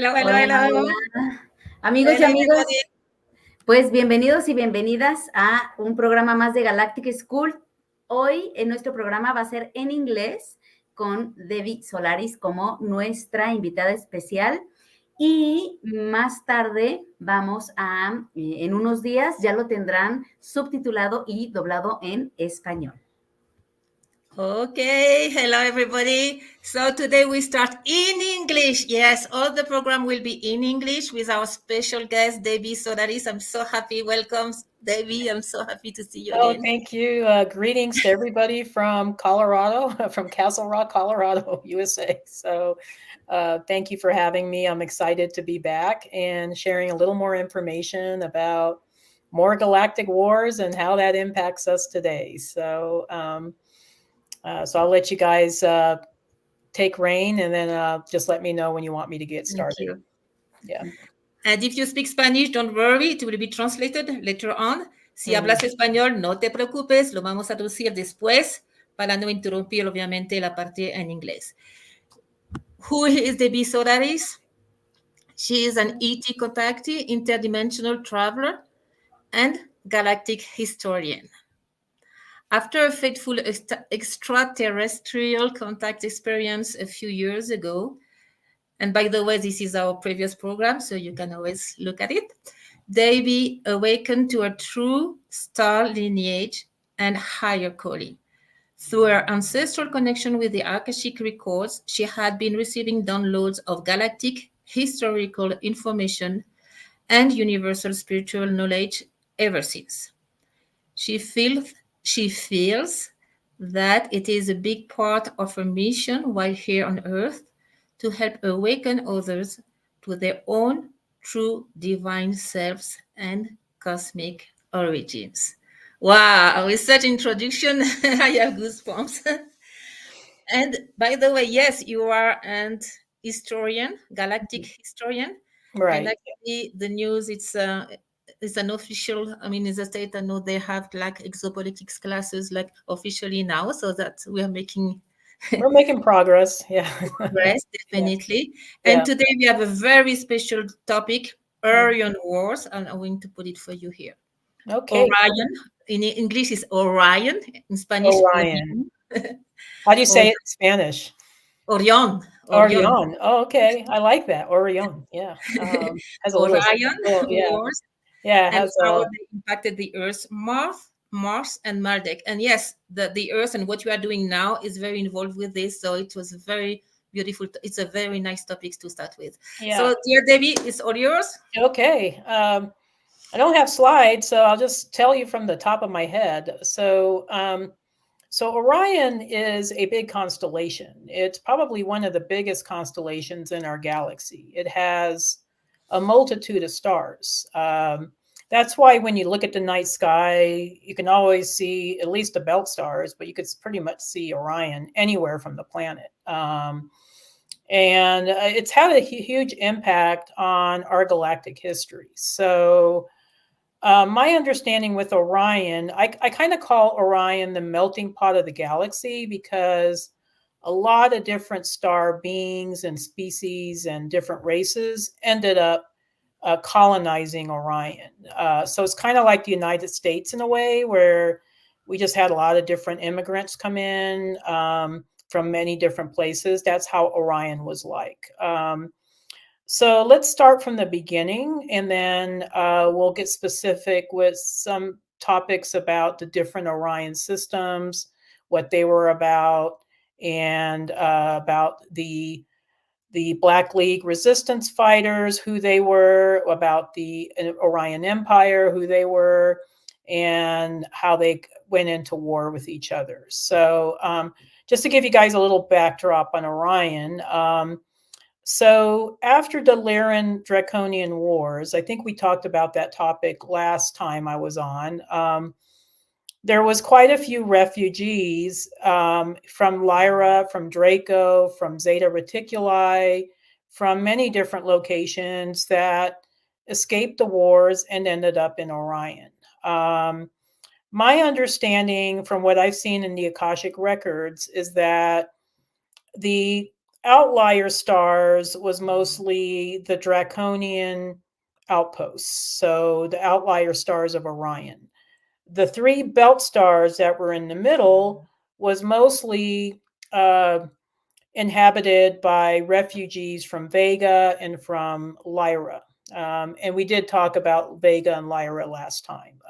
Hello, hello, Hola, hello. hola. Amigos y Hello, everybody. amigas, pues bienvenidos y bienvenidas a un programa más de Galactic School. Hoy en nuestro programa va a ser en inglés con Debbie Solaris como nuestra invitada especial. Y más tarde vamos a, en unos días ya lo tendrán subtitulado y doblado en español. Okay, hello everybody. So today we start in English. Yes, all the program will be in English with our special guest, Debbie Solaris. I'm so happy. Welcome, Debbie. I'm so happy to see you Oh, again. thank you. Greetings to everybody from Colorado, from Castle Rock, Colorado, USA. So thank you for having me. I'm excited to be back and sharing a little more information about more galactic wars and how that impacts us today. So I'll let you guys take reign and then just let me know when you want me to get started. Thank you. Yeah. And if you speak Spanish, don't worry, it will be translated later on. Si hablas español, no te preocupes, lo vamos a traducir después para no interrumpir, obviamente, la parte en inglés. Who is Debbie Solaris? She is an ET contactee, interdimensional traveler, and galactic historian. After a fateful extraterrestrial contact experience a few years ago, and by the way, this is our previous program, so you can always look at it, Debbie awakened to a true star lineage and higher calling. Through her ancestral connection with the Akashic records, she had been receiving downloads of galactic historical information and universal spiritual knowledge ever since. She feels that it is a big part of her mission while here on Earth to help awaken others to their own true divine selves and cosmic origins. Wow, with such introduction, I have goosebumps. And by the way, yes, you are an historian, galactic historian. Right. And actually, the news, it's an official, I mean, in the state, I know they have like exopolitics classes like officially now, so that we are making We're making progress. Yeah. progress, definitely. Yeah. And today we have a very special topic, Orion Wars, and I'm going to put it for you here. Okay. Orion, in English is Orion, in Spanish, Orion. How do you say it in Spanish? Orion. Orion. Oh, okay. I like that. Orion. Yeah. Has a Orion yeah. Wars. Yeah. It And has how they impacted the Earth, Mars, and Maldek. And yes, the Earth and what you are doing now is very involved with this. So it was very beautiful. It's a very nice topic to start with. Yeah. So, dear Debbie, it's all yours. Okay. I don't have slides, so I'll just tell you from the top of my head. So Orion is a big constellation. It's probably one of the biggest constellations in our galaxy. It has a multitude of stars. That's why when you look at the night sky, you can always see at least the belt stars, but you could pretty much see Orion anywhere from the planet. And it's had a huge impact on our galactic history. So my understanding with Orion, I kind of call Orion the melting pot of the galaxy because a lot of different star beings and species and different races ended up colonizing Orion. So it's kind of like the United States in a way, where we just had a lot of different immigrants come in from many different places. That's how Orion was like. So let's start from the beginning, and then we'll get specific with some topics about the different Orion systems, what they were about, and about the Black League resistance fighters, who they were, about the Orion Empire, who they were, and how they went into war with each other. So just to give you guys a little backdrop on Orion, so after the Lyran Draconian Wars, I think we talked about that topic last time I was on. There was quite a few refugees from Lyra, from Draco, from Zeta Reticuli, from many different locations that escaped the wars and ended up in Orion. My understanding from what I've seen in the Akashic records is that the outlier stars was mostly the draconian outposts, so the outlier stars of Orion. The 3 belt stars that were in the middle was mostly inhabited by refugees from Vega and from Lyra. And we did talk about Vega and Lyra last time,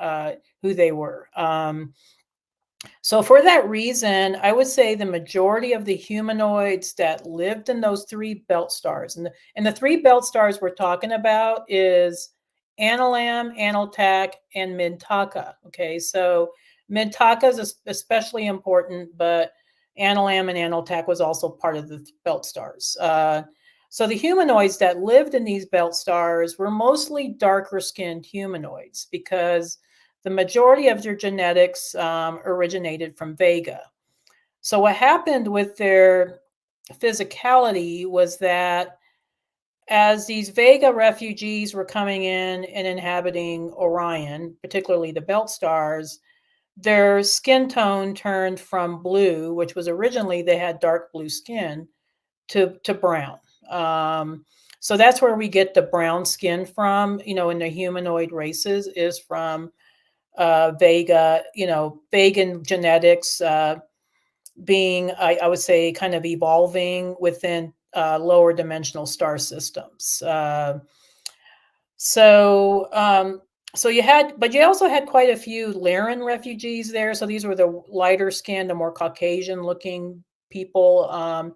who they were. So for that reason, I would say the majority of the humanoids that lived in those 3 belt stars, and the 3 belt stars we're talking about is Analam, Analtak, and Mintaka. Okay, so Mintaka is especially important, but Analam and Analtak was also part of the belt stars. So the humanoids that lived in these belt stars were mostly darker skinned humanoids because the majority of their genetics originated from Vega. So what happened with their physicality was that as these Vega refugees were coming in and inhabiting Orion, particularly the belt stars, their skin tone turned from blue, which was originally they had dark blue skin, to brown. So that's where we get the brown skin from, in the humanoid races, is from Vega, Vegan genetics being, I would say, kind of evolving within lower dimensional star systems. So you also had quite a few Lyran refugees there. So these were the lighter skinned, the more Caucasian looking people.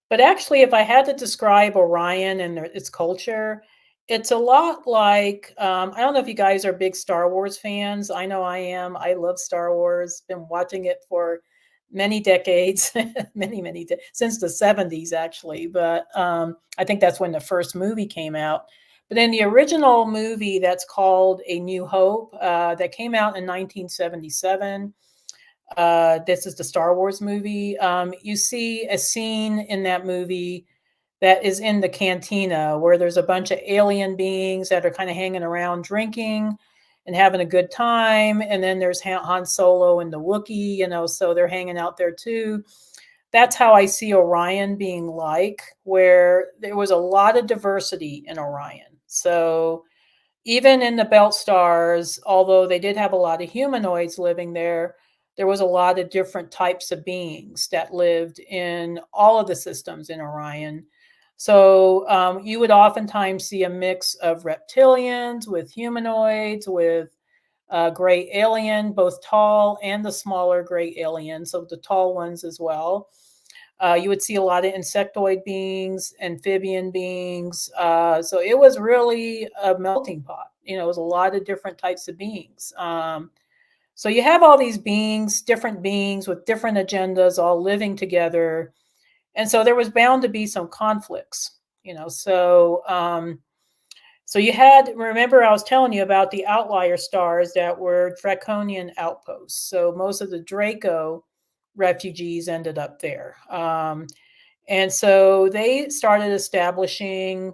But actually, if I had to describe Orion and its culture, it's a lot like, I don't know if you guys are big Star Wars fans. I know I am. I love Star Wars. Been watching it for many decades, since the 70s, actually. But I think that's when the first movie came out. But in the original movie that's called A New Hope, that came out in 1977, this is the Star Wars movie. You see a scene in that movie that is in the cantina where there's a bunch of alien beings that are kind of hanging around drinking and having a good time. And then there's Han Solo and the Wookiee, so they're hanging out there too. That's how I see Orion being like, where there was a lot of diversity in Orion. So even in the belt stars, although they did have a lot of humanoids living there, there was a lot of different types of beings that lived in all of the systems in Orion. So you would oftentimes see a mix of reptilians with humanoids, with gray alien, both tall and the smaller gray alien, so the tall ones as well. You would see a lot of insectoid beings, amphibian beings. So it was really a melting pot. It was a lot of different types of beings. So you have all these beings, different beings with different agendas, all living together. And so there was bound to be some conflicts, So you had, remember I was telling you about the outlier stars that were draconian outposts. So most of the Draco refugees ended up there. And so they started establishing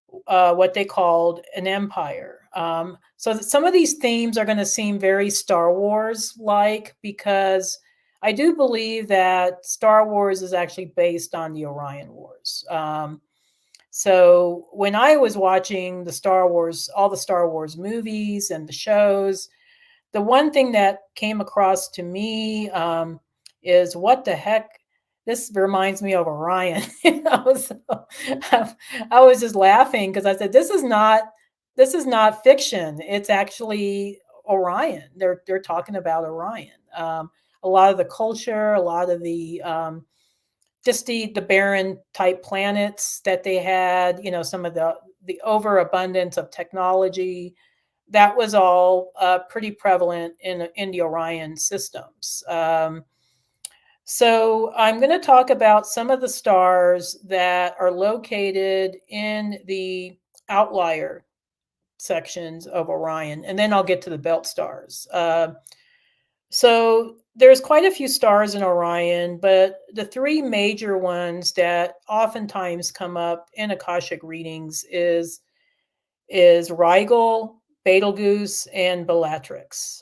what they called an empire. So some of these themes are going to seem very Star Wars-like, because I do believe that Star Wars is actually based on the Orion Wars. So when I was watching all the Star Wars movies and the shows, the one thing that came across to me is, what the heck? This reminds me of Orion. So I was just laughing because I said, this is not fiction. It's actually Orion. They're talking about Orion. A lot of the culture, a lot of the just the barren type planets that they had, some of the overabundance of technology, that was all pretty prevalent in the Orion systems. So I'm going to talk about some of the stars that are located in the outlier sections of Orion, and then I'll get to the belt stars. So there's quite a few stars in Orion, but the 3 major ones that oftentimes come up in Akashic readings is Rigel, Betelgeuse, and Bellatrix.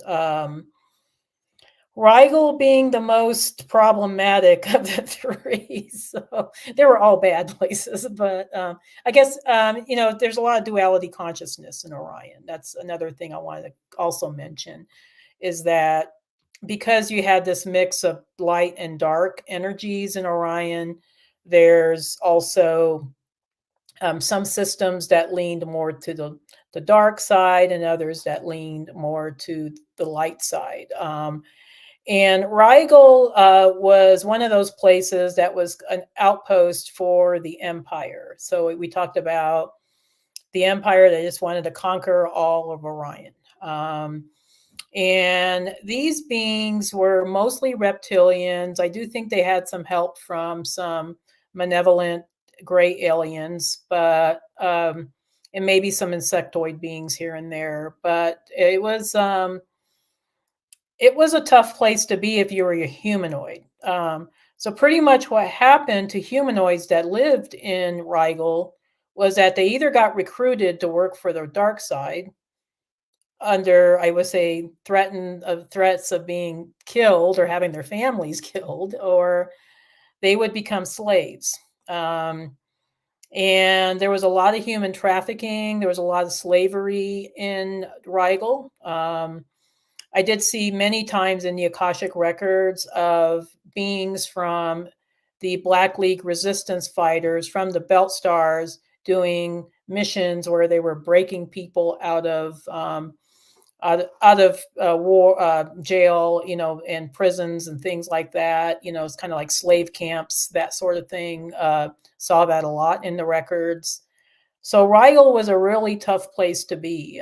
Rigel being the most problematic of the three. So they were all bad places, but I guess, there's a lot of duality consciousness in Orion. That's another thing I wanted to also mention, is that because you had this mix of light and dark energies in Orion, there's also some systems that leaned more to the dark side and others that leaned more to the light side. And Rigel was one of those places that was an outpost for the Empire. So we talked about the Empire that just wanted to conquer all of Orion. And these beings were mostly reptilians. I do think they had some help from some malevolent gray aliens, but and maybe some insectoid beings here and there. But it was a tough place to be if you were a humanoid. So pretty much what happened to humanoids that lived in Rigel was that they either got recruited to work for the dark side under, I would say, threats of being killed or having their families killed, or they would become slaves. And there was a lot of human trafficking. There was a lot of slavery in Rigel. I did see many times in the Akashic records of beings from the Black League resistance fighters from the Belt Stars doing missions where they were breaking people out of war, jail, and prisons and things like that. It's kind of like slave camps, that sort of thing. Saw that a lot in the records. So Rigel was a really tough place to be.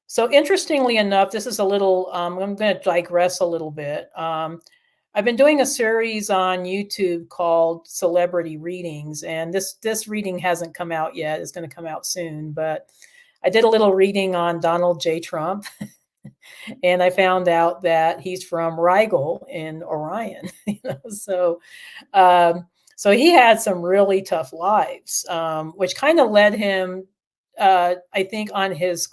So interestingly enough, this is a little, I'm going to digress a little bit. I've been doing a series on YouTube called Celebrity Readings, and this reading hasn't come out yet. It's going to come out soon, but I did a little reading on Donald J. Trump, and I found out that he's from Rigel in Orion. So he had some really tough lives, which kind of led him, I think, on his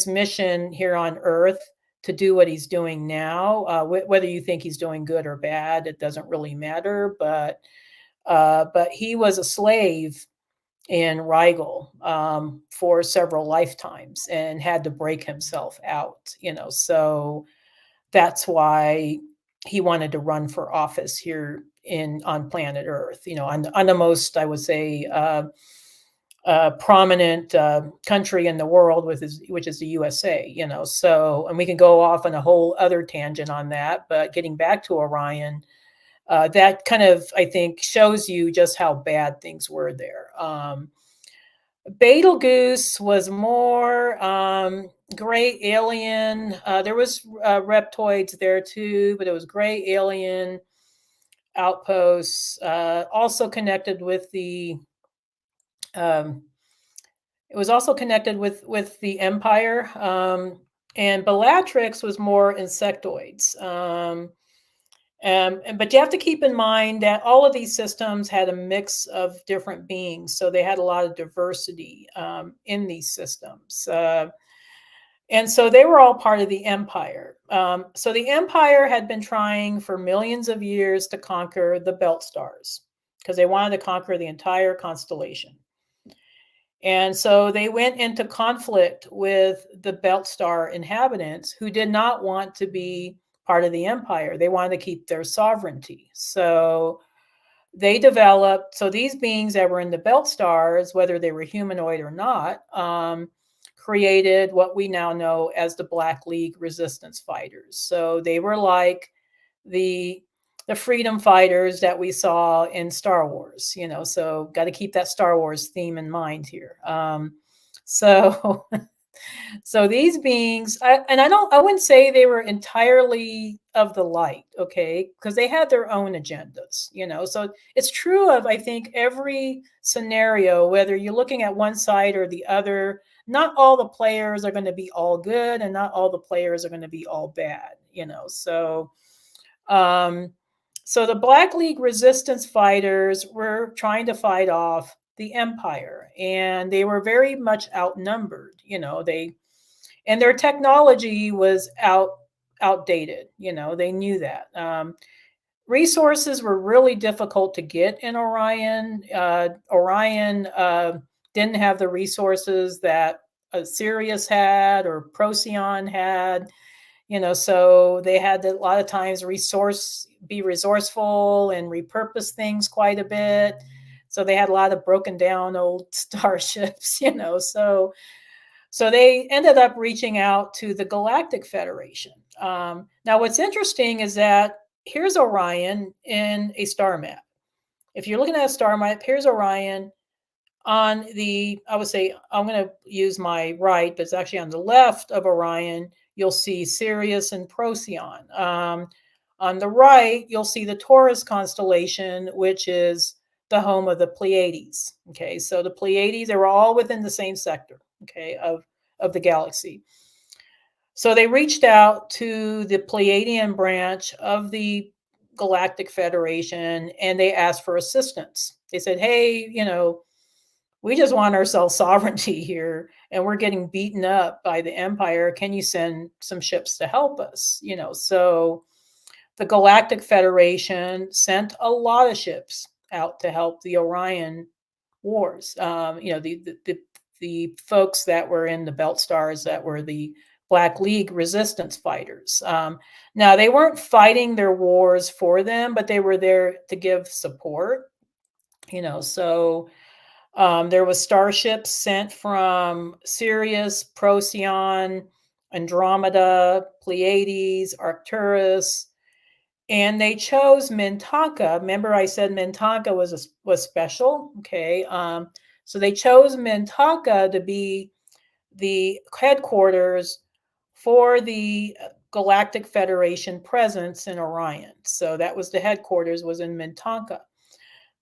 mission here on Earth to do what he's doing now. Whether you think he's doing good or bad, it doesn't really matter. But he was a slave in Rigel for several lifetimes and had to break himself out. So that's why he wanted to run for office here on planet Earth. On the most, I would say, prominent country in the world, which is the USA. So, and we can go off on a whole other tangent on that. But getting back to Orion, that kind of, I think, shows you just how bad things were there. Betelgeuse was more gray alien. There was reptoids there too, but it was gray alien outposts. Also connected with the. It was also connected with the Empire, and Bellatrix was more insectoids. But you have to keep in mind that all of these systems had a mix of different beings, so they had a lot of diversity in these systems. And so they were all part of the Empire. So the Empire had been trying for millions of years to conquer the Belt Stars because they wanted to conquer the entire constellation. And so they went into conflict with the Belt Star inhabitants who did not want to be part of the Empire. They wanted to keep their sovereignty. So they developed, so these beings that were in the Belt Stars, whether they were humanoid or not, created what we now know as the Black League resistance fighters. So they were like the freedom fighters that we saw in Star Wars, so got to keep that Star Wars theme in mind here. So these beings, I wouldn't say they were entirely of the light, okay, because they had their own agendas, so it's true of, I think, every scenario, whether you're looking at one side or the other. Not all the players are going to be all good, and not all the players are going to be all bad, So the Black League resistance fighters were trying to fight off the Empire, and they were very much outnumbered. And their technology was outdated. They knew that. Resources were really difficult to get in Orion. Orion didn't have the resources that Sirius had or Procyon had, so they had to, a lot of times be resourceful and repurpose things quite a bit. So they had a lot of broken down old starships, so they ended up reaching out to the Galactic Federation. Now, what's interesting is that here's Orion in a star map. If you're looking at a star map, here's Orion on the, I would say, I'm going to use my right, but it's actually on the left of Orion. You'll see Sirius and Procyon. On the right, you'll see the Taurus constellation, which is the home of the Pleiades. Okay, so the Pleiades, they were all within the same sector, okay, of the galaxy. So they reached out to the Pleiadian branch of the Galactic Federation and they asked for assistance. They said, hey, we just want our self-sovereignty here and we're getting beaten up by the Empire. Can you send some ships to help us? So the Galactic Federation sent a lot of ships out to help the Orion wars. The folks that were in the Belt Stars that were the Black League resistance fighters. Now, they weren't fighting their wars for them, but they were there to give support. So there was starships sent from Sirius, Procyon, Andromeda, Pleiades, Arcturus, and they chose Mintaka. Remember, I said Mintaka was special. Okay, so they chose Mintaka to be the headquarters for the Galactic Federation presence in Orion. So that was the headquarters, was in Mintaka.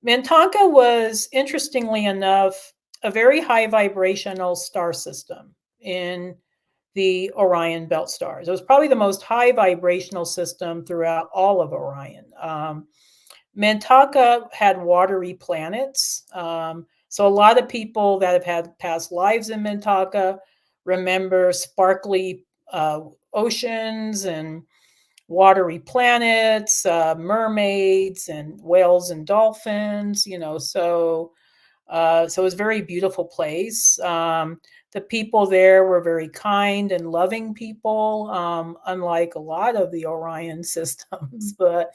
Mintaka was, interestingly enough, a very high vibrational star system in the Orion belt stars. It was probably the most high vibrational system throughout all of Orion. Mintaka had watery planets. So a lot of people that have had past lives in Mintaka remember sparkly oceans and watery planets, mermaids and whales and dolphins, so it was a very beautiful place. The people there were very kind and loving people, unlike a lot of the Orion systems, but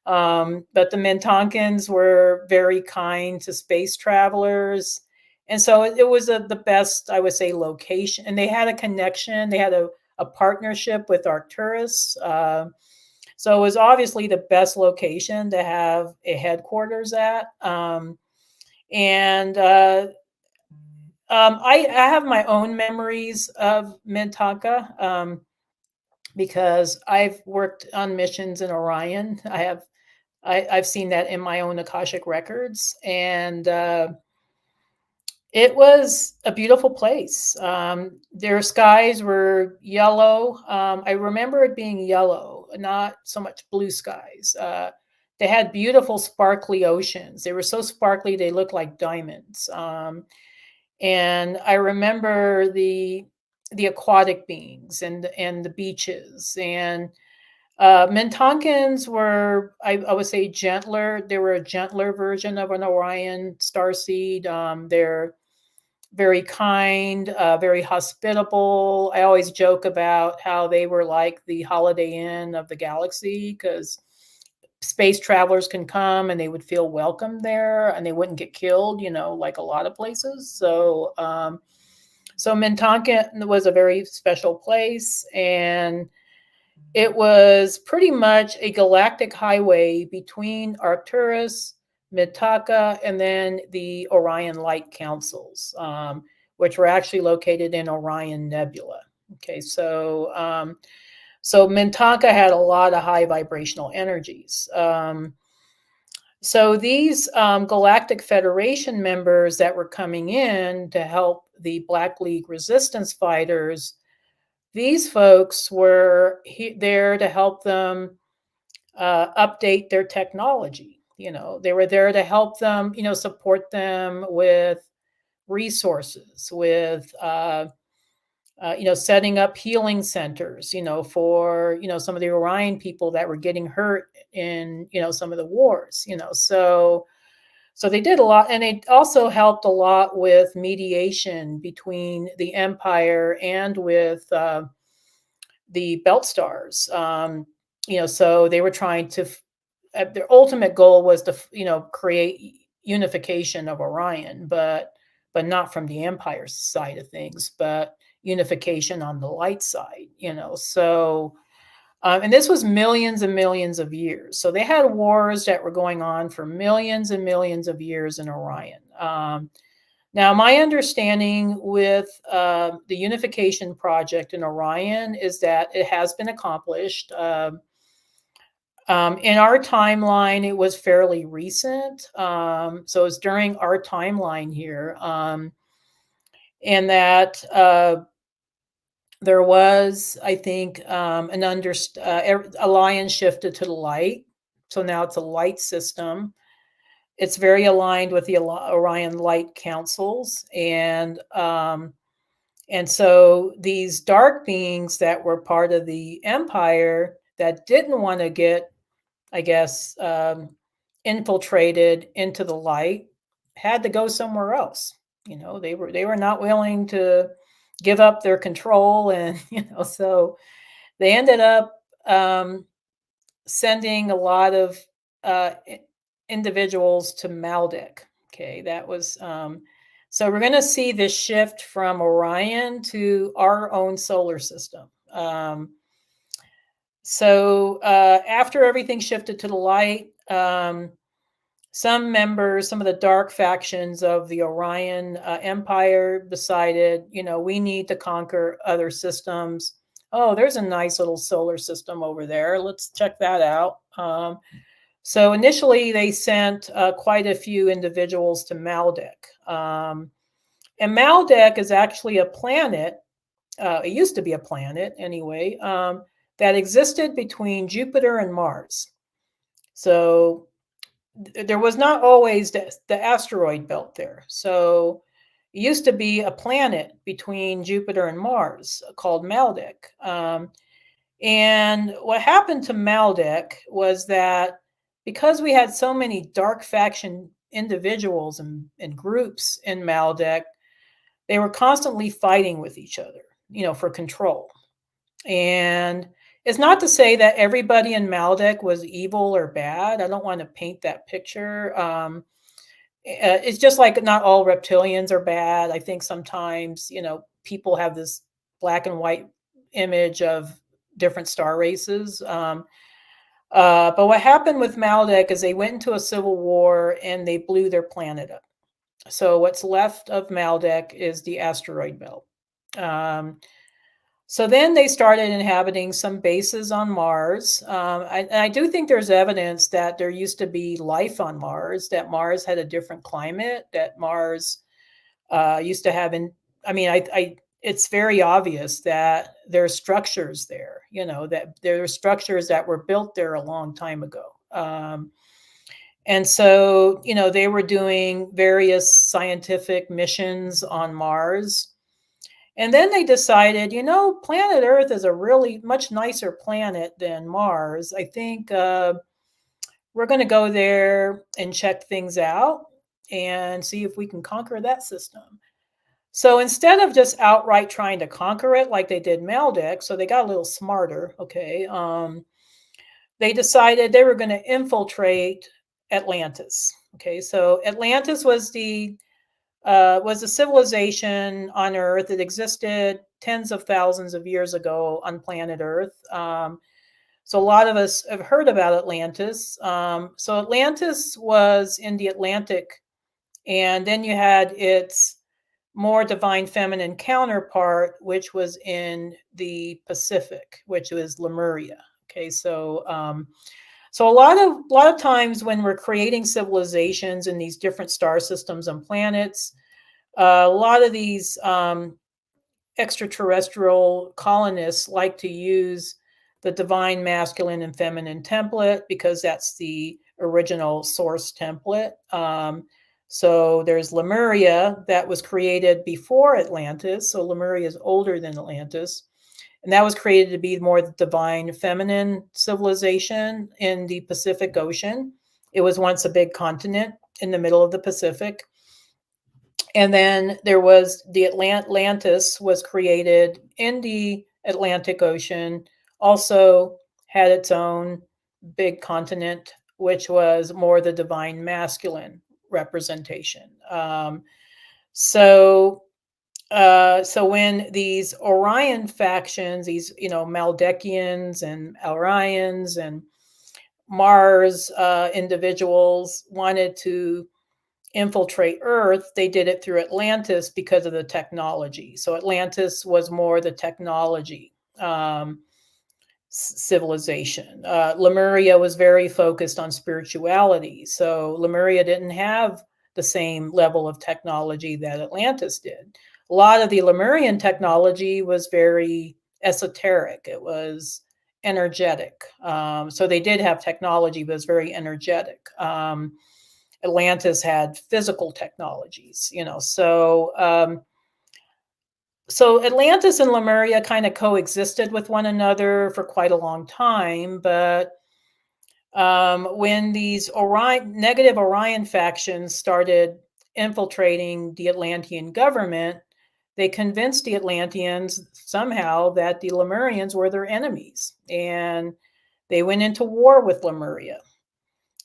the Mintankans were very kind to space travelers. And so it was the best, I would say, location. And they had a connection. They had a partnership with Arcturus. So it was obviously the best location to have a headquarters at. I have my own memories of Mintaka because I've worked on missions in Orion. I've seen that in my own Akashic records, and it was a beautiful place. Their skies were yellow. I remember it being yellow, not so much blue skies. They had beautiful sparkly oceans. They were so sparkly, they looked like diamonds. And I remember the aquatic beings and the beaches. And Mintankans were, I would say, gentler. They were a gentler version of an Orion starseed. They're very kind, very hospitable. I always joke about how they were like the Holiday Inn of the galaxy, because space travelers can come and they would feel welcome there and they wouldn't get killed, like a lot of places. So Mintankan was a very special place, and it was pretty much a galactic highway between Arcturus, Mintaka, and then the Orion Light Councils, which were actually located in Orion Nebula. Okay, so Mintaka had a lot of high vibrational energies. So these Galactic Federation members that were coming in to help the Black League resistance fighters, these folks were there to help them update their technology. They were there to help them, support them with resources, with setting up healing centers, for, some of the Orion people that were getting hurt in, some of the wars, so they did a lot, and they also helped a lot with mediation between the empire and with the belt stars. So they were trying to, their ultimate goal was to, create unification of Orion, but not from the empire side of things, but unification on the light side, so. And this was millions and millions of years. So they had wars that were going on for millions and millions of years in Orion. Now, my understanding with the unification project in Orion is that it has been accomplished. In our timeline, it was fairly recent. So it's during our timeline here. And that there was, I think, Orion shifted to the light. So now it's a light system. It's very aligned with the Orion Light Councils. And so these dark beings that were part of the empire that didn't want to get, I guess, infiltrated into the light had to go somewhere else. They were not willing to give up their control, and so they ended up sending a lot of individuals to Maldek. Okay, that was so we're going to see this shift from Orion to our own solar system. So after everything shifted to the light, some of the dark factions of the Orion Empire decided, we need to conquer other systems. Oh, there's a nice little solar system over there. Let's check that out. So initially, they sent quite a few individuals to Maldek. And Maldek is actually a planet. It used to be a planet, anyway, that existed between Jupiter and Mars. So there was not always the asteroid belt there. So it used to be a planet between Jupiter and Mars called Maldek. And what happened to Maldek was that because we had so many dark faction individuals and groups in Maldek, they were constantly fighting with each other, for control. And it's not to say that everybody in Maldek was evil or bad. I don't want to paint that picture. It's just like not all reptilians are bad. I think sometimes, people have this black and white image of different star races. But what happened with Maldek is they went into a civil war and they blew their planet up. So what's left of Maldek is the asteroid belt. So then they started inhabiting some bases on Mars. I do think there's evidence that there used to be life on Mars, that Mars had a different climate, that Mars used to have, it's very obvious that there are structures there, that there are structures that were built there a long time ago. And so, they were doing various scientific missions on Mars. And then they decided, planet Earth is a really much nicer planet than Mars. I think we're going to go there and check things out and see if we can conquer that system. So instead of just outright trying to conquer it like they did Maldek, so they got a little smarter, okay, they decided they were going to infiltrate Atlantis. Okay, so Atlantis was a civilization on Earth that existed tens of thousands of years ago on planet Earth. So a lot of us have heard about Atlantis. So Atlantis was in the Atlantic, and then you had its more divine feminine counterpart, which was in the Pacific, which was Lemuria. Okay, so so a lot of times when we're creating civilizations in these different star systems and planets, a lot of these extraterrestrial colonists like to use the divine masculine and feminine template because that's the original source template. So there's Lemuria that was created before Atlantis. So Lemuria is older than Atlantis. And that was created to be more the divine feminine civilization in the Pacific Ocean. It was once a big continent in the middle of the Pacific. And then there was the Atlantis was created in the Atlantic Ocean, also had its own big continent, which was more the divine masculine representation. So when these Orion factions, these, Maldekians and Orions and Mars individuals wanted to infiltrate Earth, they did it through Atlantis because of the technology. So Atlantis was more the technology civilization. Lemuria was very focused on spirituality. So Lemuria didn't have the same level of technology that Atlantis did. A lot of the Lemurian technology was very esoteric. It was energetic. So they did have technology, but it was very energetic. Atlantis had physical technologies, so Atlantis and Lemuria kind of coexisted with one another for quite a long time. But when these negative Orion factions started infiltrating the Atlantean government, they convinced the Atlanteans somehow that the Lemurians were their enemies, and they went into war with Lemuria.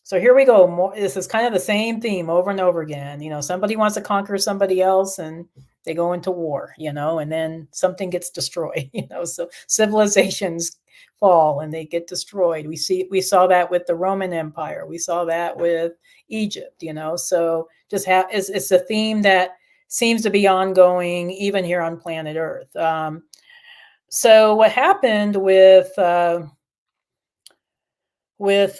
So here we go. This is kind of the same theme over and over again. Somebody wants to conquer somebody else and they go into war, and then something gets destroyed, so civilizations fall and they get destroyed. We saw that with the Roman Empire. We saw that with Egypt, so just it's a theme that seems to be ongoing even here on planet Earth. So what happened with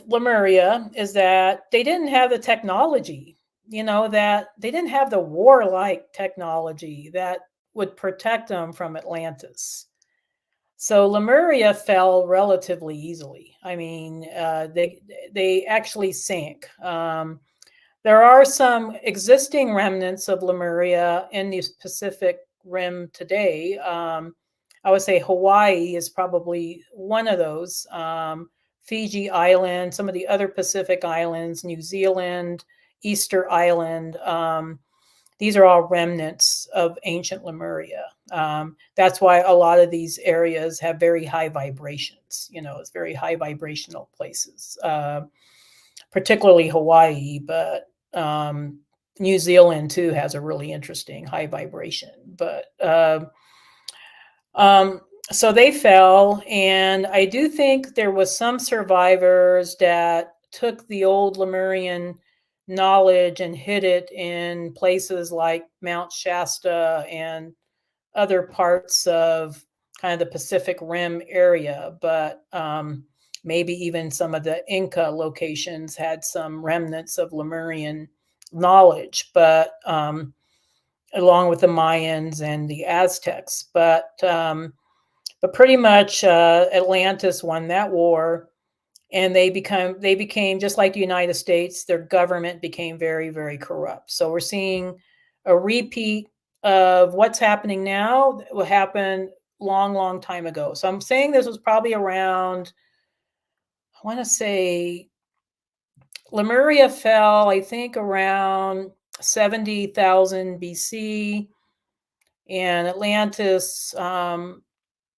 Lemuria is that they didn't have the technology, that they didn't have the warlike technology that would protect them from Atlantis. So Lemuria fell relatively easily. I mean, they actually sank. There are some existing remnants of Lemuria in the Pacific Rim today. I would say Hawaii is probably one of those. Fiji Island, some of the other Pacific islands, New Zealand, Easter Island. These are all remnants of ancient Lemuria. That's why a lot of these areas have very high vibrations. It's very high vibrational places, particularly Hawaii, but New Zealand too has a really interesting high vibration. But so they fell, and I do think there was some survivors that took the old Lemurian knowledge and hid it in places like Mount Shasta and other parts of kind of the Pacific Rim area. But maybe even some of the Inca locations had some remnants of Lemurian knowledge, but along with the Mayans and the Aztecs. But pretty much Atlantis won that war, and they became just like the United States. Their government became very, very corrupt. So we're seeing a repeat of what's happening now. What happened long, long time ago. So I'm saying this was probably around, I want to say, Lemuria fell, I think, around 70,000 BC, and Atlantis,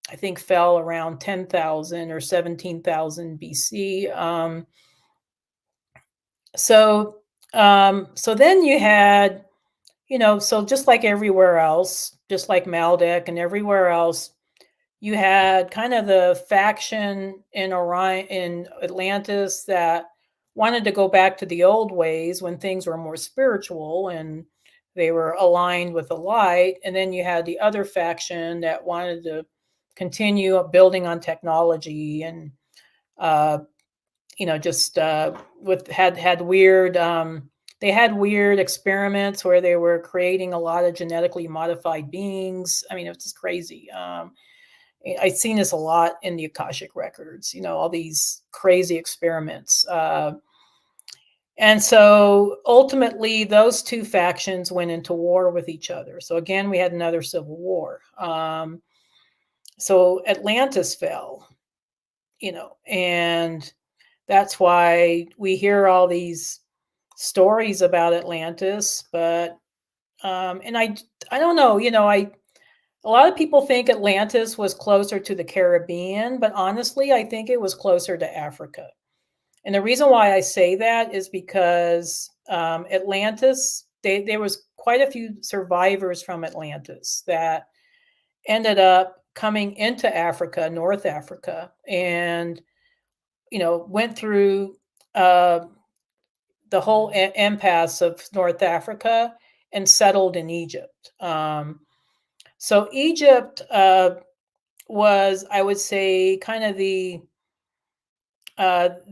I think, fell around 10,000 or 17,000 BC. So then you had, so just like everywhere else, just like Maldek and everywhere else, you had kind of the faction in Orion, in Atlantis, that wanted to go back to the old ways when things were more spiritual and they were aligned with the light. And then you had the other faction that wanted to continue building on technology and just had weird they had weird experiments where they were creating a lot of genetically modified beings. I mean, it's just crazy. I've seen this a lot in the Akashic records, all these crazy experiments. And so ultimately, those two factions went into war with each other. So again, we had another civil war. So Atlantis fell, and that's why we hear all these stories about Atlantis. But and I don't know, a lot of people think Atlantis was closer to the Caribbean, but honestly, I think it was closer to Africa. And the reason why I say that is because Atlantis, there was quite a few survivors from Atlantis that ended up coming into Africa, North Africa, and went through the whole impasse of North Africa and settled in Egypt. So Egypt was, I would say, kind of the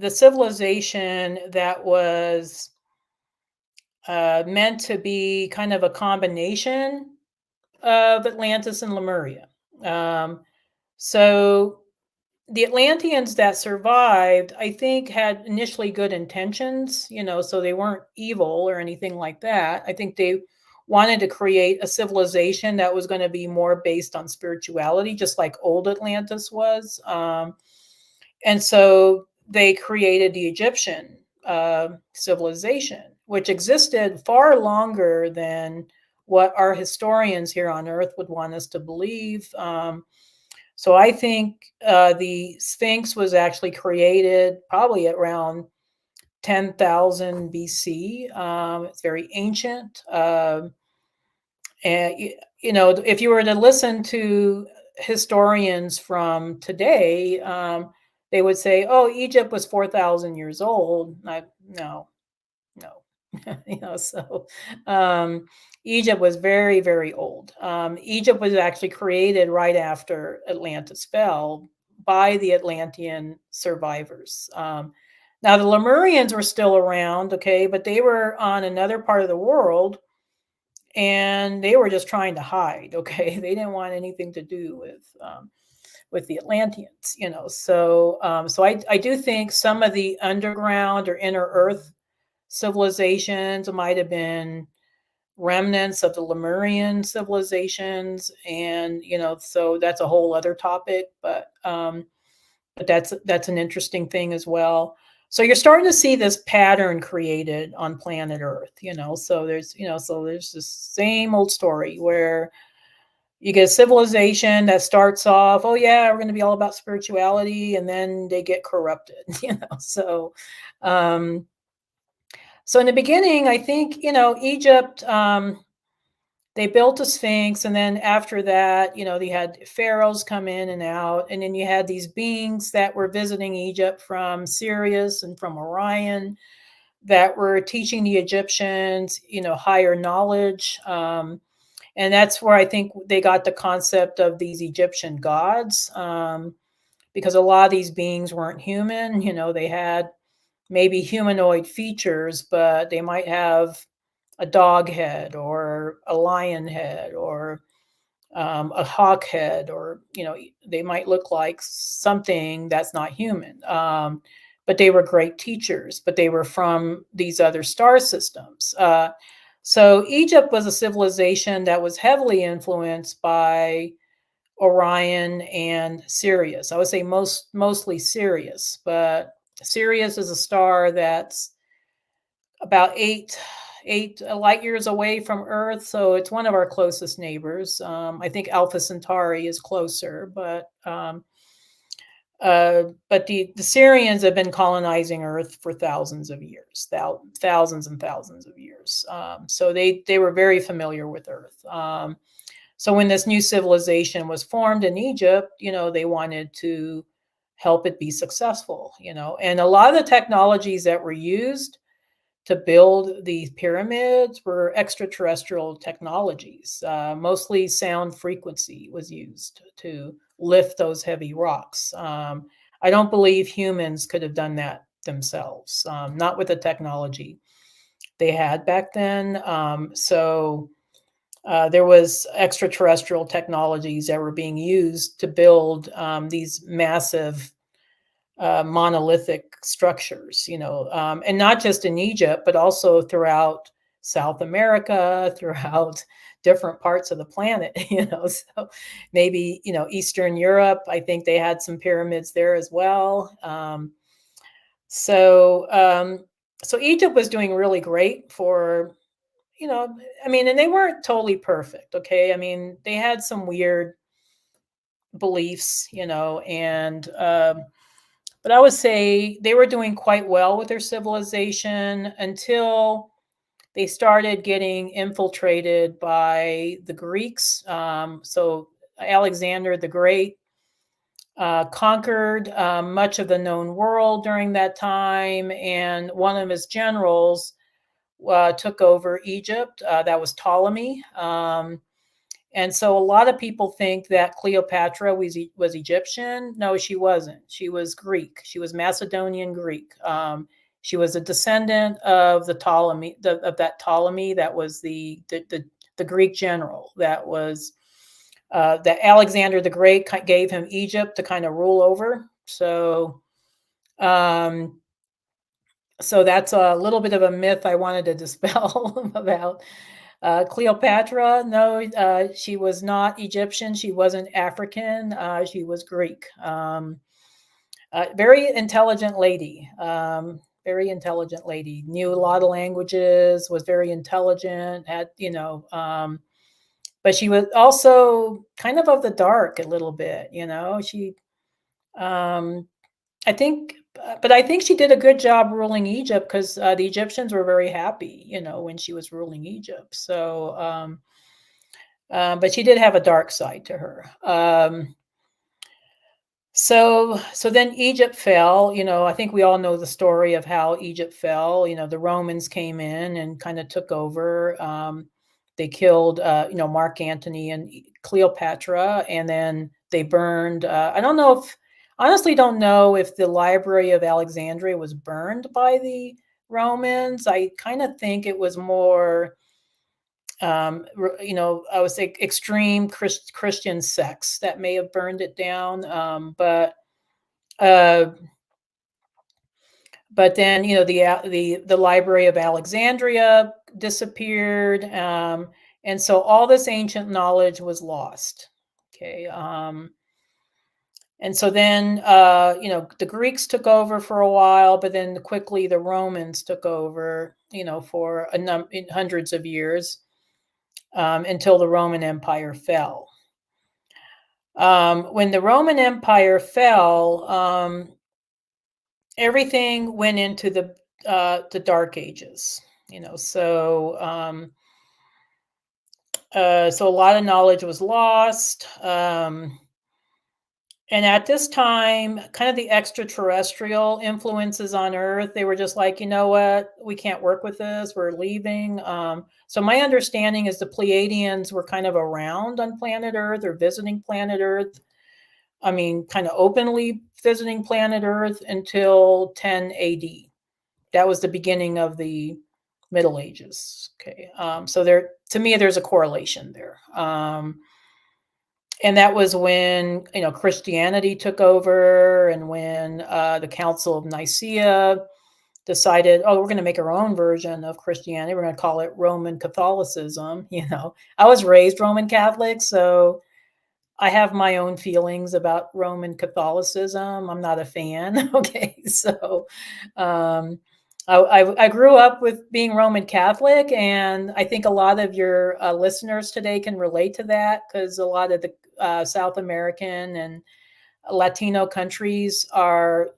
civilization that was meant to be kind of a combination of Atlantis and Lemuria. So the Atlanteans that survived, I think, had initially good intentions, so they weren't evil or anything like that. I think they wanted to create a civilization that was going to be more based on spirituality, just like old Atlantis was. And so they created the Egyptian civilization, which existed far longer than what our historians here on Earth would want us to believe. So I think the Sphinx was actually created probably around 10,000 BC. It's very ancient. And, if you were to listen to historians from today, they would say, oh, Egypt was 4,000 years old. No. So Egypt was very, very old. Egypt was actually created right after Atlantis fell by the Atlantean survivors. Now, the Lemurians were still around, okay, but they were on another part of the world, and they were just trying to hide, okay? They didn't want anything to do with the Atlanteans, So, I do think some of the underground or inner Earth civilizations might have been remnants of the Lemurian civilizations, and so that's a whole other topic, but that's an interesting thing as well. So you're starting to see this pattern created on planet Earth, so there's this same old story where you get a civilization that starts off, oh yeah, we're going to be all about spirituality, and then they get corrupted, so so in the beginning, I think, Egypt, they built a Sphinx. And then after that, they had pharaohs come in and out. And then you had these beings that were visiting Egypt from Sirius and from Orion that were teaching the Egyptians, higher knowledge. And that's where I think they got the concept of these Egyptian gods, because a lot of these beings weren't human. They had maybe humanoid features, but they might have a dog head or a lion head or a hawk head, or they might look like something that's not human. But they were great teachers, but they were from these other star systems. So Egypt was a civilization that was heavily influenced by Orion and Sirius. I would say mostly Sirius, but Sirius is a star that's about eight light years away from Earth, so it's one of our closest neighbors. I think Alpha Centauri is closer, but the Sirians have been colonizing Earth for thousands of years, thousands and thousands of years. So they were very familiar with Earth. So when this new civilization was formed in Egypt, they wanted to help it be successful, and a lot of the technologies that were used to build these pyramids were extraterrestrial technologies. Mostly sound frequency was used to lift those heavy rocks. I don't believe humans could have done that themselves, not with the technology they had back then. So there was extraterrestrial technologies that were being used to build these massive monolithic structures, and not just in Egypt, but also throughout South America, throughout different parts of the planet, so maybe, Eastern Europe, I think they had some pyramids there as well. So Egypt was doing really great for, and they weren't totally perfect. Okay. I mean, they had some weird beliefs, but I would say they were doing quite well with their civilization until they started getting infiltrated by the Greeks. So Alexander the Great conquered much of the known world during that time, and one of his generals took over Egypt. That was Ptolemy. And so a lot of people think that Cleopatra was Egyptian. No, she wasn't. She was Greek. She was Macedonian Greek. She was a descendant of the Ptolemy, of that Ptolemy that was the Greek general that was that Alexander the Great gave him Egypt to kind of rule over. So that's a little bit of a myth I wanted to dispel about Cleopatra. No, she was not Egyptian. She wasn't African. She was Greek. Very intelligent lady. Very intelligent lady. Knew a lot of languages. Was very intelligent. But she was also kind of the dark a little bit. She. I think she did a good job ruling Egypt because the Egyptians were very happy, when she was ruling Egypt. So, but she did have a dark side to her. So then Egypt fell. I think we all know the story of how Egypt fell. The Romans came in and kind of took over. They killed, Mark Antony and Cleopatra, and then they burned. Honestly don't know if the Library of Alexandria was burned by the Romans. I kind of think it was more, I would say extreme Christian sects that may have burned it down. But then, the Library of Alexandria disappeared. And so all this ancient knowledge was lost. Okay. And so then, the Greeks took over for a while, but then quickly the Romans took over, for hundreds of years until the Roman Empire fell. When the Roman Empire fell, everything went into the Dark Ages. So a lot of knowledge was lost. And at this time, kind of the extraterrestrial influences on Earth, they were just like, you know what, we can't work with this, we're leaving. So my understanding is the Pleiadians were kind of around on planet Earth or visiting planet Earth. I mean, kind of openly visiting planet Earth until 10 AD. That was the beginning of the Middle Ages. Okay. So to me, there's a correlation there. And that was when, Christianity took over, and when the Council of Nicaea decided, we're going to make our own version of Christianity. We're going to call it Roman Catholicism. I was raised Roman Catholic, so I have my own feelings about Roman Catholicism. I'm not a fan. Okay. So I grew up with being Roman Catholic, and I think a lot of your listeners today can relate to that, because a lot of the South American and Latino countries are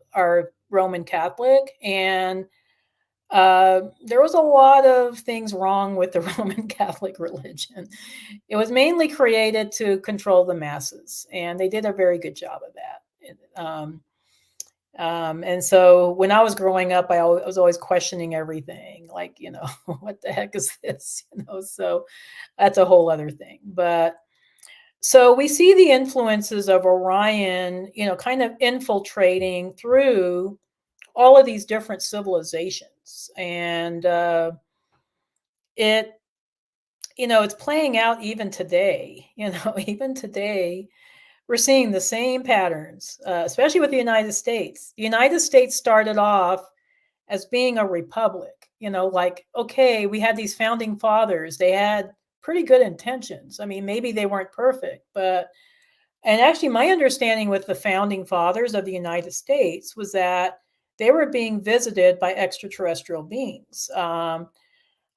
Roman Catholic, and there was a lot of things wrong with the Roman Catholic religion. It was mainly created to control the masses, and they did a very good job of that. And so when I was growing up, I was always questioning everything, like, what the heck is this? So that's a whole other thing. But so we see the influences of Orion, kind of infiltrating through all of these different civilizations. And it's playing out even today, even today, we're seeing the same patterns, especially with the United States. The United States started off as being a republic, like, okay, we had these founding fathers. They had pretty good intentions. I mean, maybe they weren't perfect, and actually my understanding with the founding fathers of the United States was that they were being visited by extraterrestrial beings.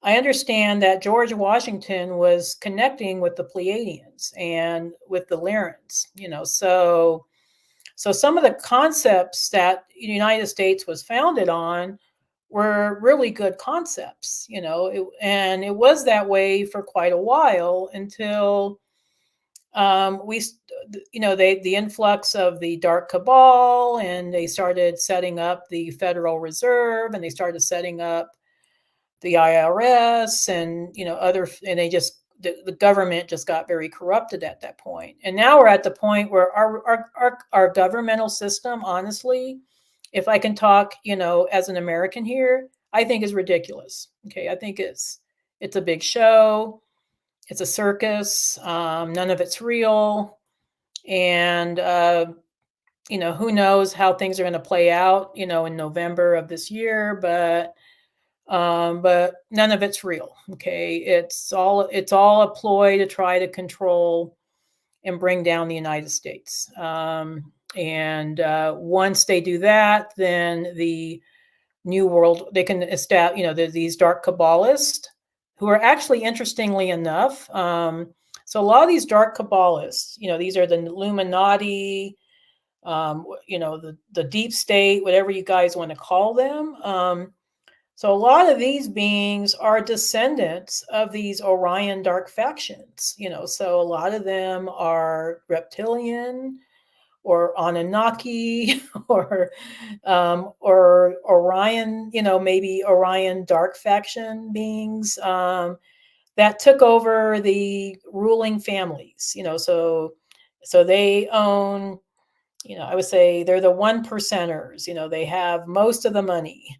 I understand that George Washington was connecting with the Pleiadians and with the Lyrans, so some of the concepts that the United States was founded on were really good concepts, and it was that way for quite a while until the influx of the Dark Cabal, and they started setting up the Federal Reserve, and they started setting up the IRS, and the government just got very corrupted at that point. And now we're at the point where our governmental system, honestly, if I can talk, as an American here, I think is ridiculous. Okay, I think it's a big show. It's a circus. None of it's real. And, who knows how things are going to play out, in November of this year, but none of it's real. Okay. It's all a ploy to try to control and bring down the United States. And once they do that, then the New World, they can establish, these dark Kabbalists who are actually, interestingly enough, so a lot of these dark Kabbalists, these are the Illuminati, the deep state, whatever you guys want to call them. So a lot of these beings are descendants of these Orion dark factions, so a lot of them are reptilian or Anunnaki or Orion, maybe Orion dark faction beings that took over the ruling families, so they own, I would say they're the 1%ers, they have most of the money.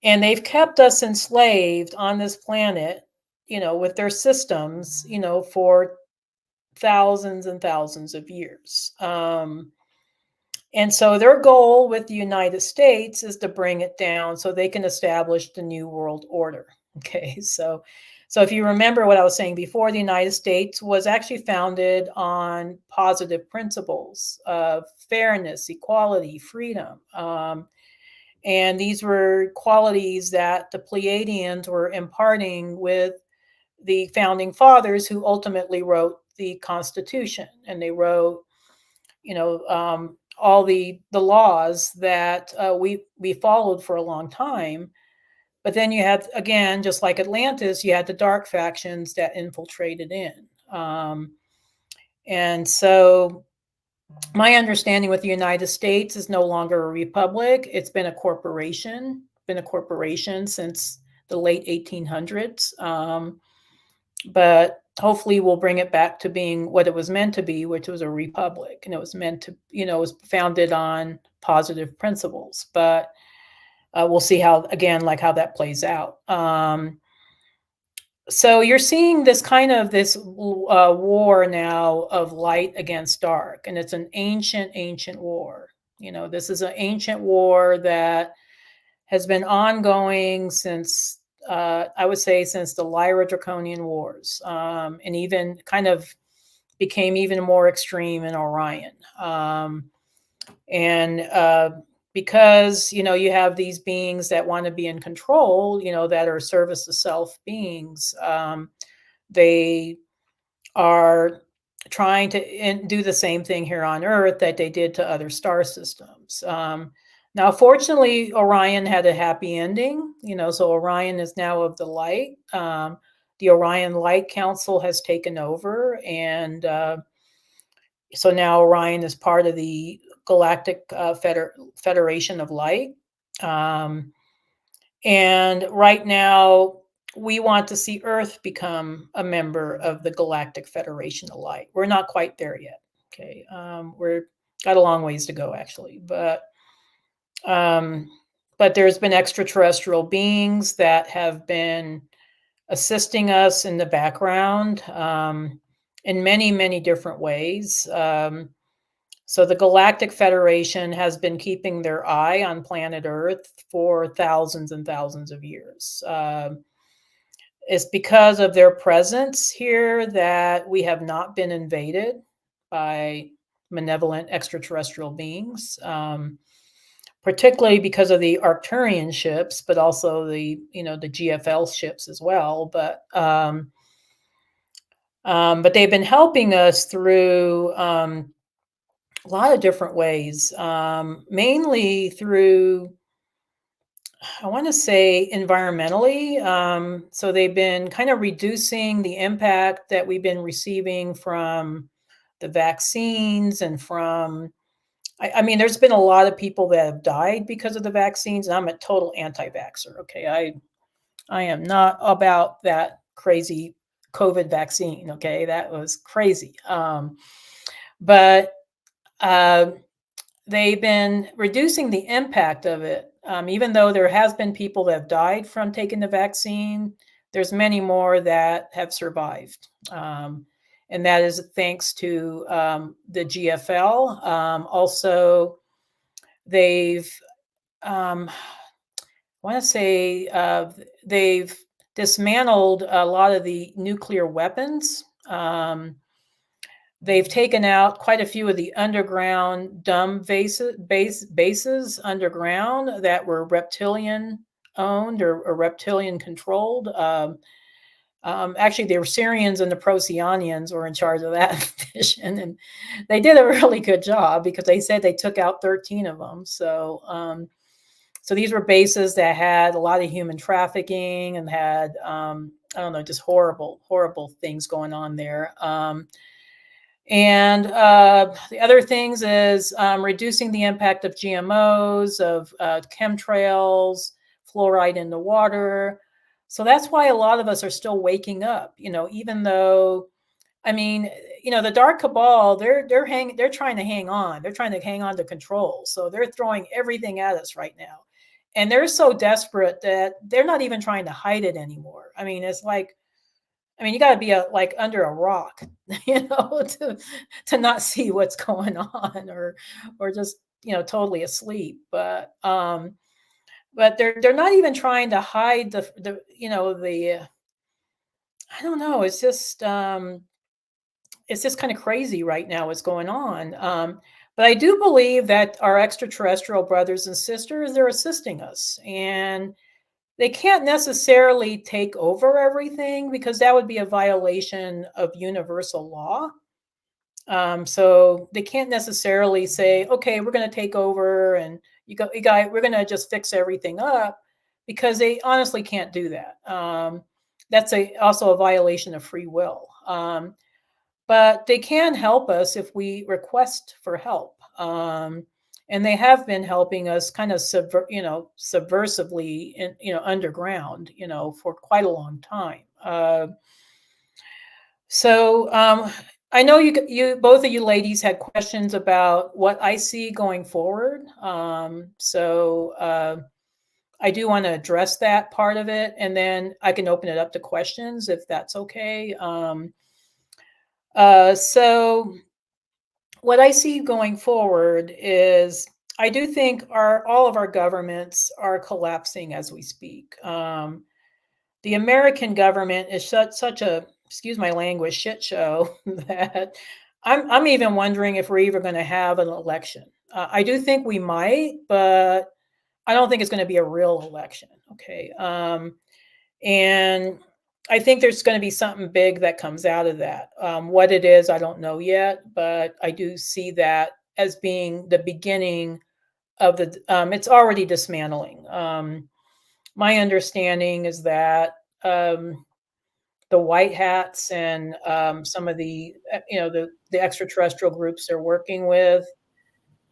And they've kept us enslaved on this planet, with their systems, for thousands and thousands of years. And so their goal with the United States is to bring it down so they can establish the New World Order. Okay, so if you remember what I was saying before, the United States was actually founded on positive principles of fairness, equality, freedom. And these were qualities that the Pleiadians were imparting with the founding fathers, who ultimately wrote the Constitution, and they wrote, all the laws that we followed for a long time. But then you had, again, just like Atlantis, you had the dark factions that infiltrated in. And so my understanding with the United States is no longer a republic. It's been a corporation, since the late 1800s. But hopefully we'll bring it back to being what it was meant to be, which was a republic. And it was meant to, it was founded on positive principles. But we'll see how that plays out. So you're seeing this kind of war now of light against dark, and it's an ancient war. This is an ancient war that has been ongoing since, I would say, since the Lyra Draconian Wars, and even kind of became even more extreme in Orion. Because, you have these beings that want to be in control, that are service to self beings. They are trying to do the same thing here on Earth that they did to other star systems. Now, fortunately, Orion had a happy ending, so Orion is now of the light. The Orion Light Council has taken over, and so now Orion is part of the Galactic Federation of Light. And right now, we want to see Earth become a member of the Galactic Federation of Light. We're not quite there yet. Okay, we're got a long ways to go, actually, but there's been extraterrestrial beings that have been assisting us in the background. in many, many different ways. So the Galactic Federation has been keeping their eye on planet Earth for thousands and thousands of years. It's because of their presence here that we have not been invaded by malevolent extraterrestrial beings, particularly because of the Arcturian ships, but also the GFL ships as well. But they've been helping us through a lot of different ways, mainly through, I want to say, environmentally. So they've been kind of reducing the impact that we've been receiving from the vaccines and from, I mean, there's been a lot of people that have died because of the vaccines, and I'm a total anti-vaxxer. Okay, I am not about that crazy COVID vaccine. Okay, that was crazy. But they've been reducing the impact of it. Even though there has been people that have died from taking the vaccine, there's many more that have survived. And that is thanks to the GFL. Also, they've, I want to say, they've dismantled a lot of the nuclear weapons. They've taken out quite a few of the underground dumb bases underground that were reptilian owned or reptilian controlled. Actually, the Syrians and the Procyon were in charge of that mission, and they did a really good job because they said they took out 13 of them. So, so these were bases that had a lot of human trafficking and had, I don't know, just horrible, horrible things going on there. And the other things is reducing the impact of GMOs, of chemtrails, fluoride in the water. So that's why a lot of us are still waking up, even though, I mean, the Dark Cabal, they're trying to hang on. They're trying to hang on to control. So they're throwing everything at us right now. And they're so desperate that they're not even trying to hide it anymore. I mean, it's like, you got to be like under a rock, to not see what's going on, or just, totally asleep. But they're not even trying to hide the I don't know. It's just kind of crazy right now what's going on. But I do believe that our extraterrestrial brothers and sisters, they're assisting us, and they can't necessarily take over everything because that would be a violation of universal law. So they can't necessarily say, okay, we're going to take over and we're going to just fix everything up, because they honestly can't do that. That's also a violation of free will. But they can help us if we request for help. And they have been helping us kind of subversively, underground, for quite a long time. So I know you both of you ladies had questions about what I see going forward. So I do want to address that part of it, and then I can open it up to questions if that's okay. So what I see going forward is, I do think all of our governments are collapsing as we speak. The American government is such a, excuse my language, shit show that I'm even wondering if we're even going to have an election. I do think we might, but I don't think it's going to be a real election. Okay. And I think there's going to be something big that comes out of that. What it is, I don't know yet, but I do see that as being the beginning of the, it's already dismantling. My understanding is that the white hats and some of the, the extraterrestrial groups they're working with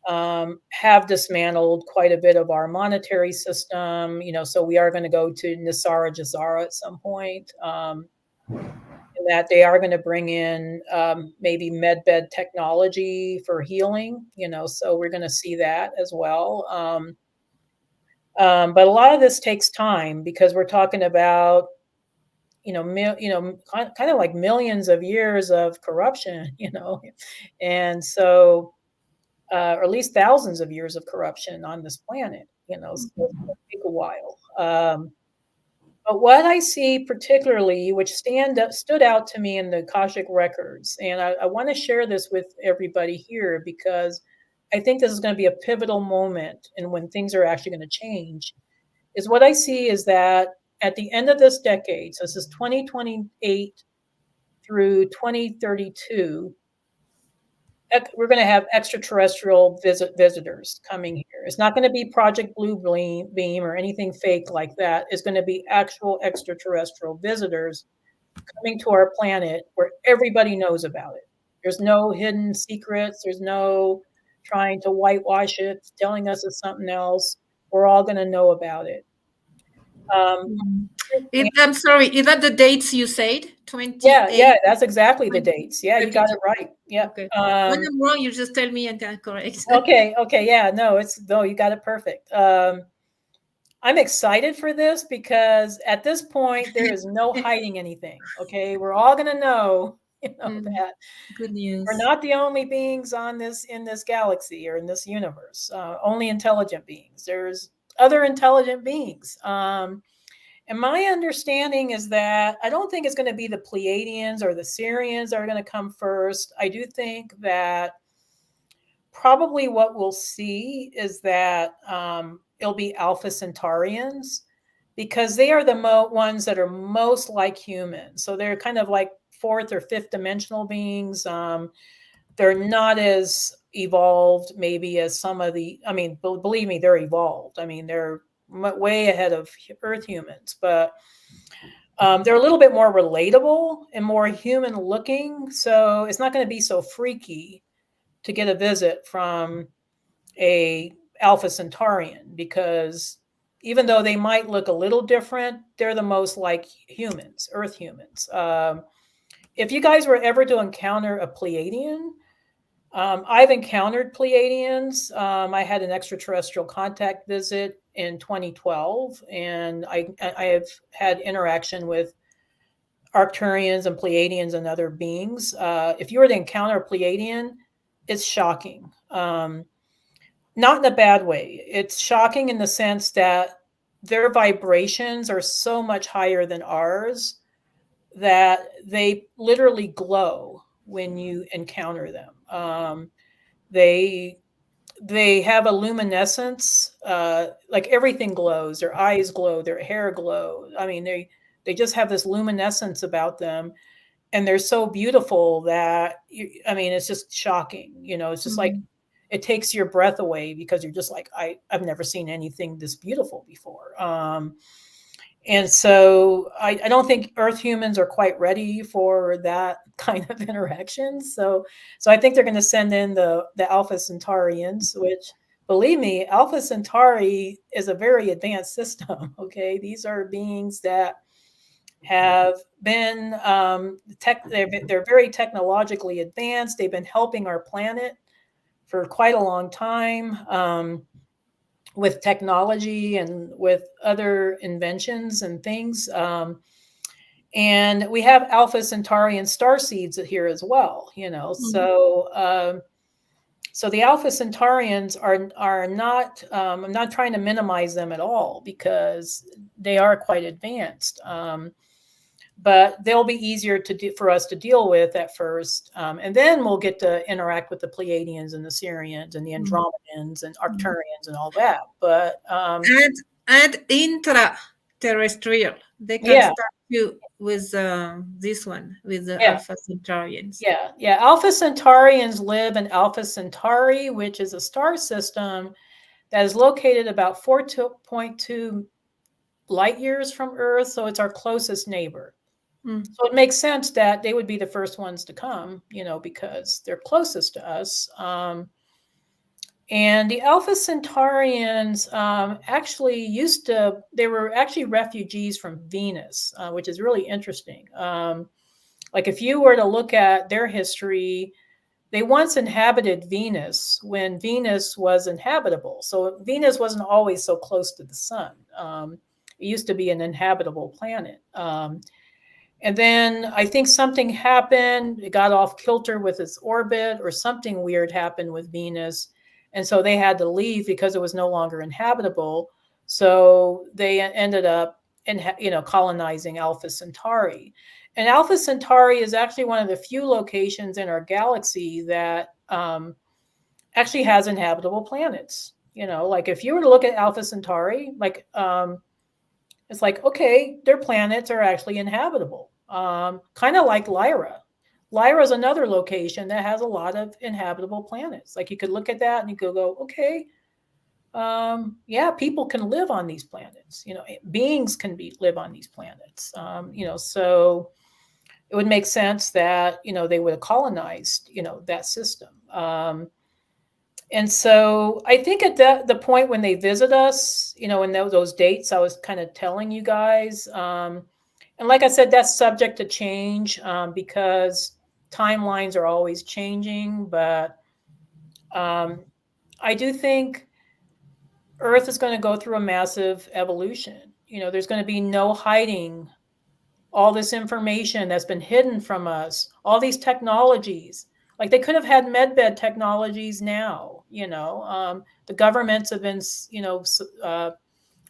have dismantled quite a bit of our monetary system, so we are going to go to Nisara Jazara at some point, and that they are going to bring in maybe medbed technology for healing, so we're going to see that as well. But a lot of this takes time because we're talking about kind of like millions of years of corruption, and so, or at least thousands of years of corruption on this planet, so it's going to take a while. But what I see particularly, which stood out to me in the Akashic records, and I want to share this with everybody here because I think this is going to be a pivotal moment and when things are actually going to change, is what I see is that at the end of this decade, so this is 2028 through 2032, we're going to have extraterrestrial visitors coming here. It's not going to be Project Blue Beam or anything fake like that. It's going to be actual extraterrestrial visitors coming to our planet where everybody knows about it. There's no hidden secrets. There's no trying to whitewash it, telling us it's something else. We're all going to know about it. I'm sorry, is that the dates you said? 28? Yeah, that's exactly the dates. Yeah, you got it right. Yeah. Okay. When I'm wrong, you just tell me and can correct. Okay. Yeah, no, you got it perfect. I'm excited for this because at this point there is no hiding anything. Okay, we're all gonna know, that good news. We're not the only beings in this galaxy or in this universe. Only intelligent beings. There's other intelligent beings. And my understanding is that I don't think it's going to be the Pleiadians or the Sirians that are going to come first. I do think that probably what we'll see is that it'll be Alpha Centaurians because they are the ones that are most like humans. So they're kind of like fourth or fifth dimensional beings. They're not as evolved maybe as some of believe me, they're evolved. They're way ahead of Earth humans, but they're a little bit more relatable and more human looking. So it's not going to be so freaky to get a visit from a Alpha Centaurian because even though they might look a little different, they're the most like humans, Earth humans. If you guys were ever to encounter a Pleiadian, I've encountered Pleiadians. I had an extraterrestrial contact visit in 2012, and I have had interaction with Arcturians and Pleiadians and other beings. If you were to encounter a Pleiadian, it's shocking. Not in a bad way. It's shocking in the sense that their vibrations are so much higher than ours that they literally glow when you encounter them. They have a luminescence, like everything glows. Their eyes glow, their hair glows. They just have this luminescence about them, and they're so beautiful that it's just shocking. It's just like it takes your breath away because you're just like, I've never seen anything this beautiful before. And so I don't think Earth humans are quite ready for that kind of interaction. So I think they're going to send in the Alpha Centaurians, which, believe me, Alpha Centauri is a very advanced system. Okay, these are beings that have been they're very technologically advanced. They've been helping our planet for quite a long time. With technology and with other inventions and things. And we have Alpha Centaurian star seeds here as well, So the Alpha Centaurians are not, I'm not trying to minimize them at all because they are quite advanced. But they'll be easier for us to deal with at first. And then we'll get to interact with the Pleiadians and the Sirians and the Andromedans and Arcturians and all that. But and intra-terrestrial, they can start you with this one, with the Alpha Centaurians. Yeah. Alpha Centaurians live in Alpha Centauri, which is a star system that is located about 4.2 light years from Earth. So it's our closest neighbor. So it makes sense that they would be the first ones to come, because they're closest to us. And the Alpha Centaurians they were actually refugees from Venus, which is really interesting. Like if you were to look at their history, they once inhabited Venus when Venus was inhabitable. So Venus wasn't always so close to the sun. It used to be an inhabitable planet. And then I think something happened. It got off kilter with its orbit, or something weird happened with Venus. And so they had to leave because it was no longer inhabitable. So they ended up colonizing Alpha Centauri. And Alpha Centauri is actually one of the few locations in our galaxy that actually has inhabitable planets. Like if you were to look at Alpha Centauri, like it's like, okay, their planets are actually inhabitable. Kind of like Lyra. Lyra is another location that has a lot of inhabitable planets. Like you could look at that and you could go, okay, yeah, people can live on these planets. Beings can live on these planets. So it would make sense that they would have colonized that system. And so I think at the point when they visit us, in those dates I was kind of telling you guys, and like I said, that's subject to change because timelines are always changing. But I do think Earth is going to go through a massive evolution. There's going to be no hiding all this information that's been hidden from us, all these technologies. Like they could have had medbed technologies now. The governments have been,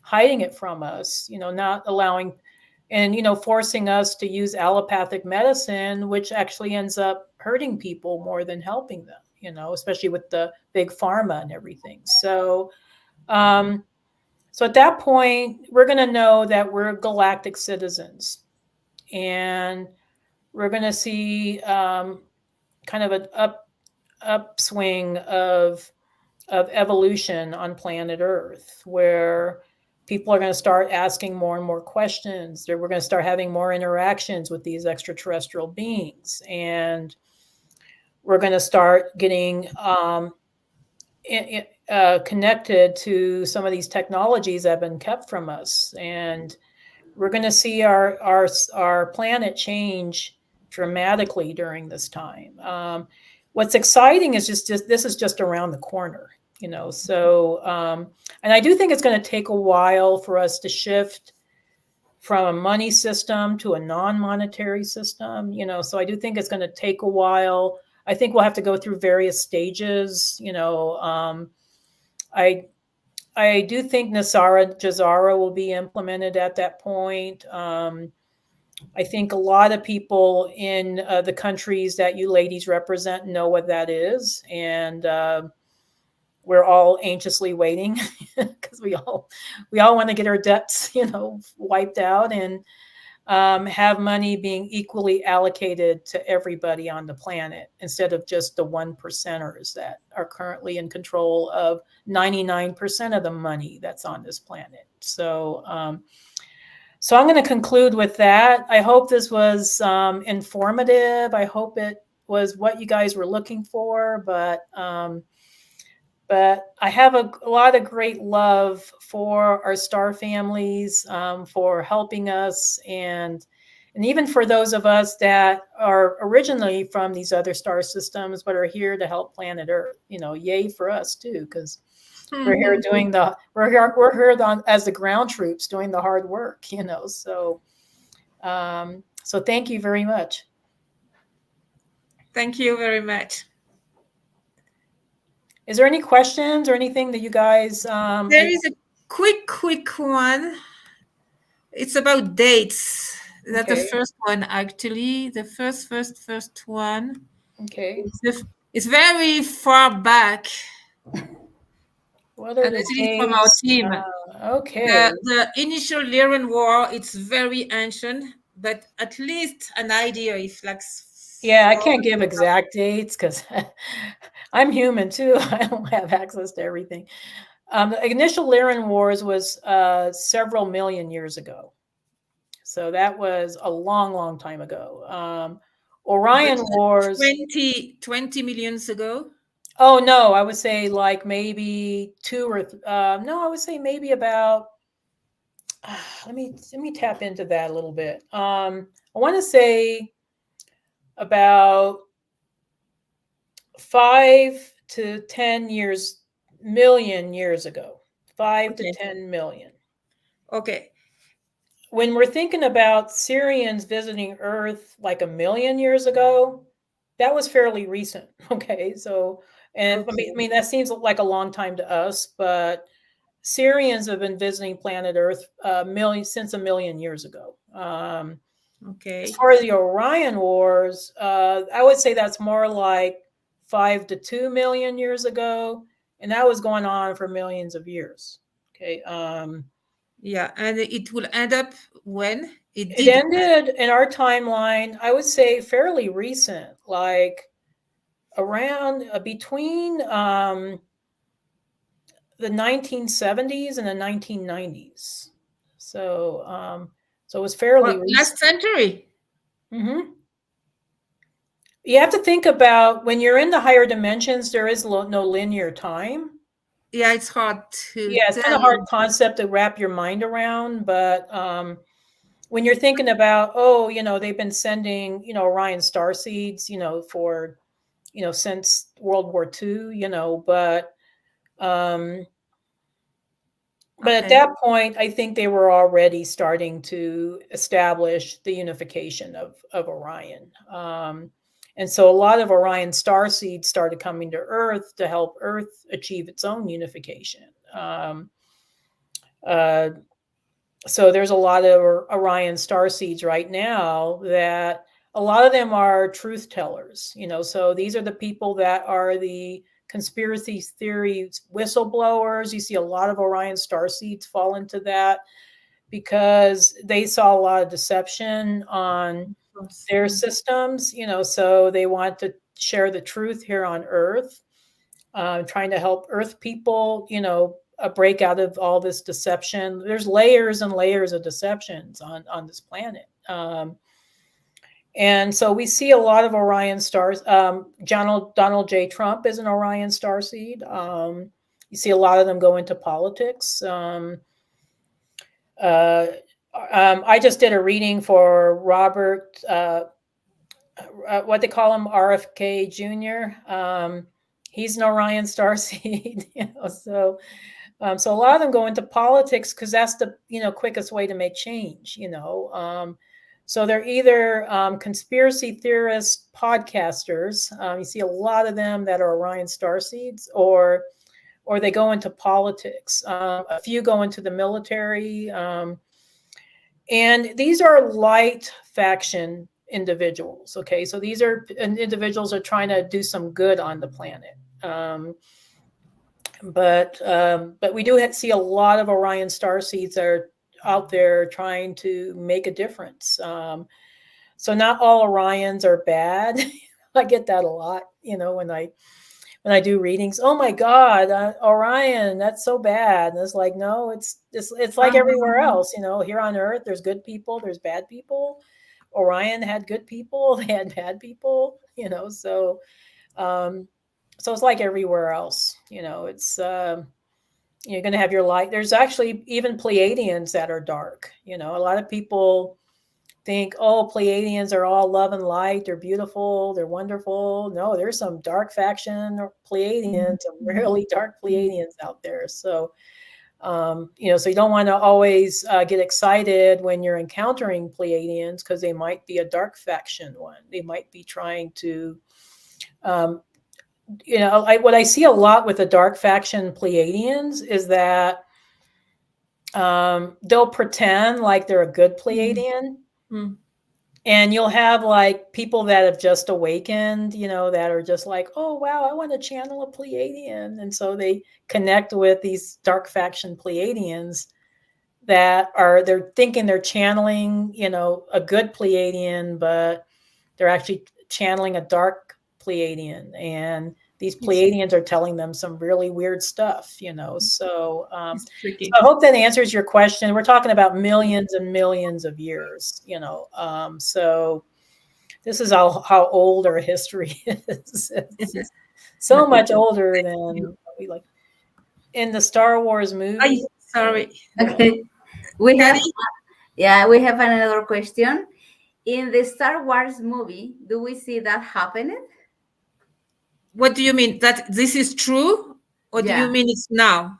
hiding it from us. Not allowing, and forcing us to use allopathic medicine, which actually ends up hurting people more than helping them. Especially with the big pharma and everything. So at that point, we're going to know that we're galactic citizens, and we're going to see kind of an upswing of evolution on planet Earth, where people are going to start asking more and more questions. We're going to start having more interactions with these extraterrestrial beings, and we're going to start getting connected to some of these technologies that have been kept from us, and we're going to see our planet change dramatically during this time. What's exciting is just this is just around the corner, So, and I do think it's going to take a while for us to shift from a money system to a non-monetary system, So I do think it's going to take a while. I think we'll have to go through various stages, I do think Nasara Jazara will be implemented at that point. I think a lot of people in the countries that you ladies represent know what that is, and we're all anxiously waiting because we all want to get our debts, wiped out, and have money being equally allocated to everybody on the planet instead of just the 1%ers that are currently in control of 99% of the money that's on this planet. So, so I'm going to conclude with that. I hope this was informative. I hope it was what you guys were looking for, but I have a lot of great love for our star families, for helping us, and even for those of us that are originally from these other star systems but are here to help planet Earth. Yay for us too, because we're here doing we're here as the ground troops doing the hard work. So so thank you very much. Thank you very much. Is there any questions or anything that you guys? There is a quick one. It's about dates. That's the first one, actually. The first one. Okay. It's very far back. What are the dates? From our team. Okay. The initial Lyran War, it's very ancient, but at least an idea if like. Yeah, I can't give exact dates because I'm human too. I don't have access to everything. The initial Lyran Wars was several million years ago. So that was a long time ago. Orion Wars. 20 millions ago? Oh, no, I would say like maybe I would say maybe about, let me tap into that a little bit. I want to say about 5 to 10 million years ago. 5 to 10 million. Okay. when we're thinking about Syrians visiting Earth like 1 million years ago, that was fairly recent. Okay, so and I mean that seems like a long time to us, but Syrians have been visiting planet Earth since 1 million years ago. Okay. As far as the Orion Wars, I would say that's more like 5 to 2 million years ago, and that was going on for millions of years. Okay. Yeah, and it will end up when It did. ended in our timeline, I would say fairly recent, like around between the 1970s and the 1990s. So it was fairly recent. Last century. Mm-hmm. You have to think about when you're in the higher dimensions, there is no linear time. Yeah, it's hard to. Yeah, it's kind of hard concept to wrap your mind around, but when you're thinking about, they've been sending, Orion star seeds, for, since World War II, but at that point, I think they were already starting to establish the unification of Orion. And so a lot of Orion star seeds started coming to Earth to help Earth achieve its own unification. So there's a lot of Orion star seeds right now that a lot of them are truth tellers, so these are the people that are the conspiracy theory whistleblowers. You see a lot of Orion star seeds fall into that because they saw a lot of deception on their systems, so they want to share the truth here on Earth, trying to help Earth people, break out of all this deception. There's layers and layers of deceptions on this planet. And so we see a lot of Orion stars. Donald J. Trump is an Orion starseed. You see a lot of them go into politics. I just did a reading for Robert, what they call him, RFK Jr. He's an Orion starseed, so a lot of them go into politics because that's the quickest way to make change. So they're either conspiracy theorist podcasters. You see a lot of them that are Orion starseeds, or they go into politics. A few go into the military, and these are light faction individuals. Okay, so these are individuals that are trying to do some good on the planet. But we do see a lot of Orion starseeds that are out there trying to make a difference. So not all Orions are bad. I get that a lot, when I do readings. Oh my God, Orion, that's so bad. And it's like, no, it's like everywhere else. Here on Earth, there's good people, there's bad people. Orion had good people, they had bad people. So it's like everywhere else. It's you're going to have your light. There's actually even Pleiadians that are dark. A lot of people think, oh, Pleiadians are all love and light. They're beautiful. They're wonderful. No, there's some dark faction Pleiadians, some really dark Pleiadians out there. So, so you don't want to always get excited when you're encountering Pleiadians because they might be a dark faction one. They might be trying to, what I see a lot with the dark faction Pleiadians is that they'll pretend like they're a good Pleiadian. Mm-hmm. And you'll have like people that have just awakened, that are just like, oh, wow, I want to channel a Pleiadian. And so they connect with these dark faction Pleiadians they're thinking they're channeling, a good Pleiadian, but they're actually channeling a dark Pleiadian. And these Pleiadians are telling them some really weird stuff, So I hope that answers your question. We're talking about millions and millions of years, So this is how old our history is. It's so much older than what we like in the Star Wars movie. Sorry. Okay. We have another question. In the Star Wars movie, do we see that happening? What do you mean? That this is true? Or do you mean it's now?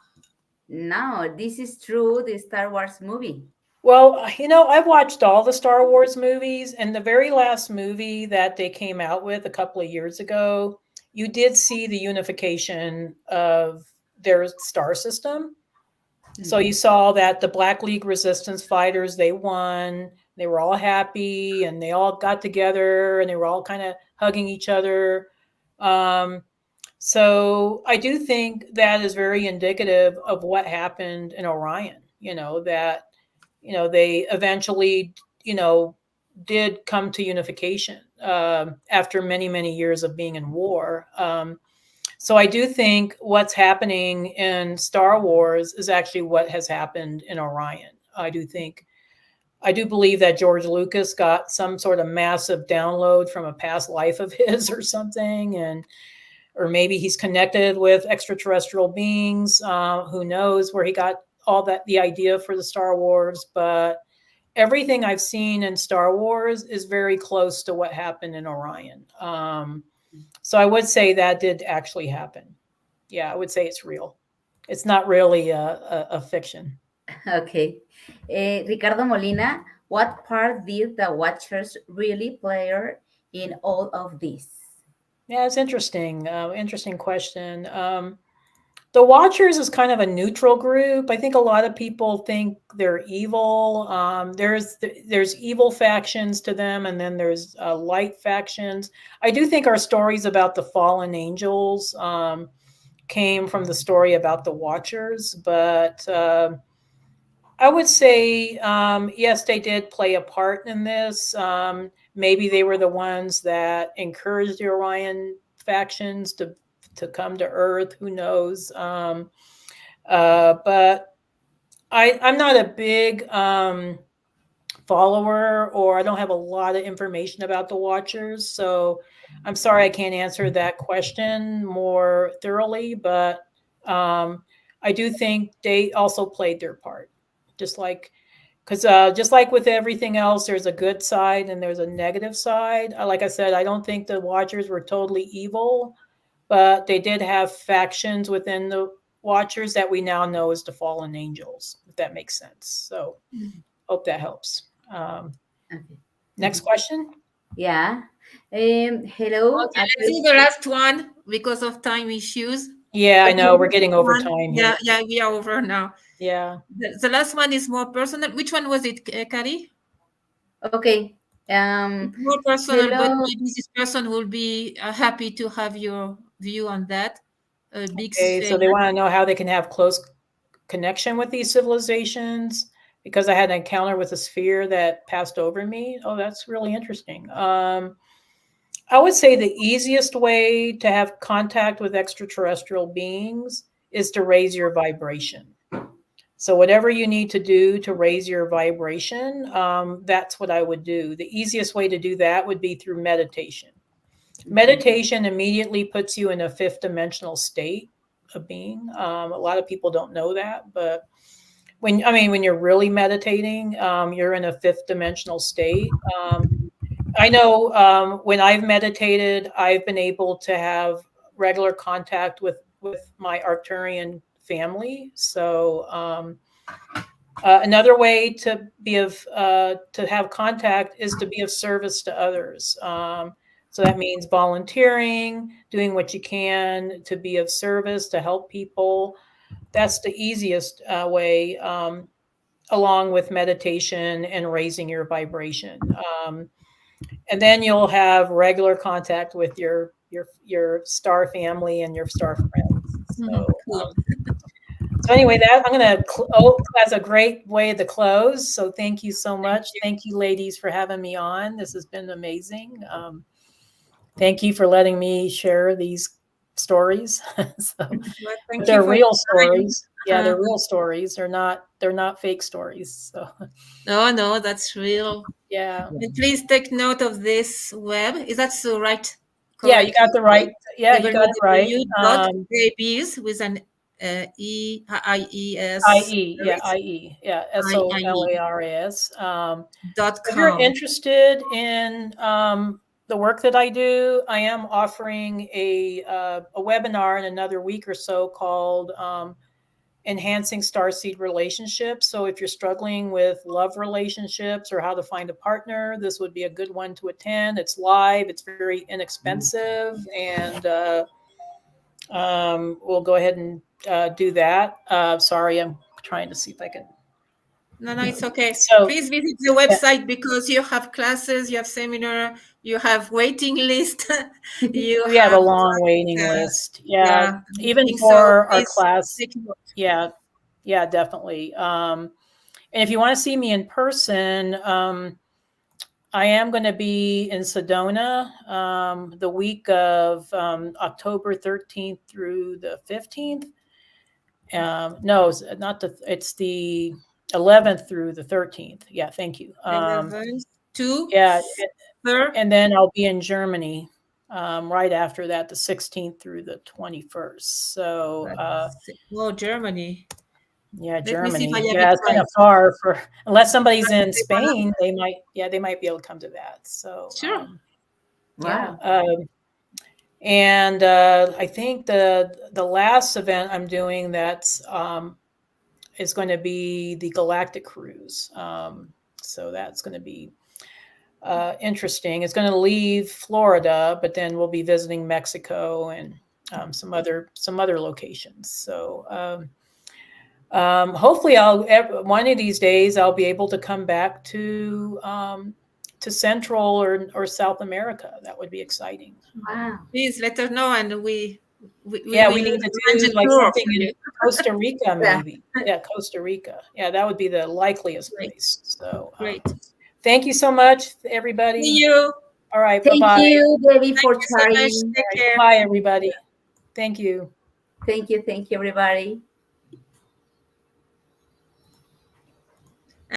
No, this is true, the Star Wars movie. Well, I've watched all the Star Wars movies, and the very last movie that they came out with a couple of years ago, you did see the unification of their star system. So you saw that the Black League Resistance fighters, they won. They were all happy, and they all got together, and they were all kind of hugging each other. So I do think that is very indicative of what happened in Orion. That they eventually did come to unification after many, many years of being in war. So I do think what's happening in Star Wars is actually what has happened in Orion. I do believe that George Lucas got some sort of massive download from a past life of his or something, or maybe he's connected with extraterrestrial beings. Who knows where he got the idea for the Star Wars, but everything I've seen in Star Wars is very close to what happened in Orion. So I would say that did actually happen. Yeah, I would say it's real. It's not really a fiction. Okay. Ricardo Molina, what part did the Watchers really play in all of this? Yeah, it's interesting. Interesting question. The Watchers is kind of a neutral group. I think a lot of people think they're evil. There's evil factions to them, and then there's light factions. I do think our stories about the fallen angels came from the story about the Watchers, but I would say yes, they did play a part in this. Maybe they were the ones that encouraged the Orion factions to come to Earth. Who knows? But I'm not a big follower, or I don't have a lot of information about the Watchers. So I'm sorry I can't answer that question more thoroughly. But I do think they also played their part, just like with everything else, there's a good side and there's a negative side. Like I said, I don't think the Watchers were totally evil, but they did have factions within the Watchers that we now know as the fallen angels, if that makes sense. So hope that helps. Okay. Next question. Yeah. Hello. Okay, let's do the last one because of time issues. Yeah, I know. We're getting over time here. Yeah, we are over now. Yeah. The last one is more personal. Which one was it, Kari? Okay. More personal, hello. but maybe this person will be happy to have your view on that. So they want to know how they can have close connection with these civilizations, because I had an encounter with a sphere that passed over me. Oh, that's really interesting. I would say the easiest way to have contact with extraterrestrial beings is to raise your vibration. So whatever you need to do to raise your vibration, that's what I would do. The easiest way to do that would be through meditation. Meditation immediately puts you in a fifth dimensional state of being. A lot of people don't know that, but when you're really meditating, you're in a fifth dimensional state. I know when I've meditated, I've been able to have regular contact with my Arcturian family. So another way to have contact is to be of service to others. So that means volunteering, doing what you can to be of service, to help people. That's the easiest way, along with meditation and raising your vibration. And then you'll have regular contact with your star family and your star friends. So, so anyway, I'm going to that's a great way to close. So thank you so much. Thank you, ladies, for having me on. This has been amazing. Thank you for letting me share these stories. They're real stories. Yeah, they're real stories. They're not fake stories. So. No, that's real. Yeah. And please take note of this web. Is that so right? Correct? Yeah, you got the right. Yeah, you got it right. Babies with an IES. IE, yeah, IE, yeah, SOLARIS. .com. If you're interested in the work that I do, I am offering a webinar in another week or so called enhancing starseed relationships. So if you're struggling with love relationships or how to find a partner, this would be a good one to attend. It's live. It's very inexpensive, and we'll go ahead and do that. Sorry, I'm trying to see if I can. No, it's okay. So please visit the website because you have classes, you have seminar, you have waiting list. we have a long waiting list. Yeah, even for our class. Yeah, definitely. And if you want to see me in person, I am going to be in Sedona the week of October 13th through the 15th. No, it's the 11th through the 13th. Yeah, thank you. 11th to yeah, 3rd. and then I'll be in Germany right after that, the 16th through the 21st. So, Germany. Yeah, Germany. Yeah, it's kind of far for, unless somebody's in Spain, they might be able to come to that. So sure. Wow. And I think the last event I'm doing that's is going to be the Galactic Cruise. So that's going to be interesting. It's going to leave Florida, but then we'll be visiting Mexico and some other locations. So hopefully one of these days I'll be able to come back to Central or South America. That would be exciting. Wow. Please let us know, and we need to do like something in Costa Rica, maybe. Yeah, Costa Rica. Yeah, that would be the likeliest place. So great. Thank you so much, everybody. See you. All right. Thank bye-bye. you, Debbie, for Thank you so much. sharing. Take care. Bye, everybody. Thank you. Thank you, everybody.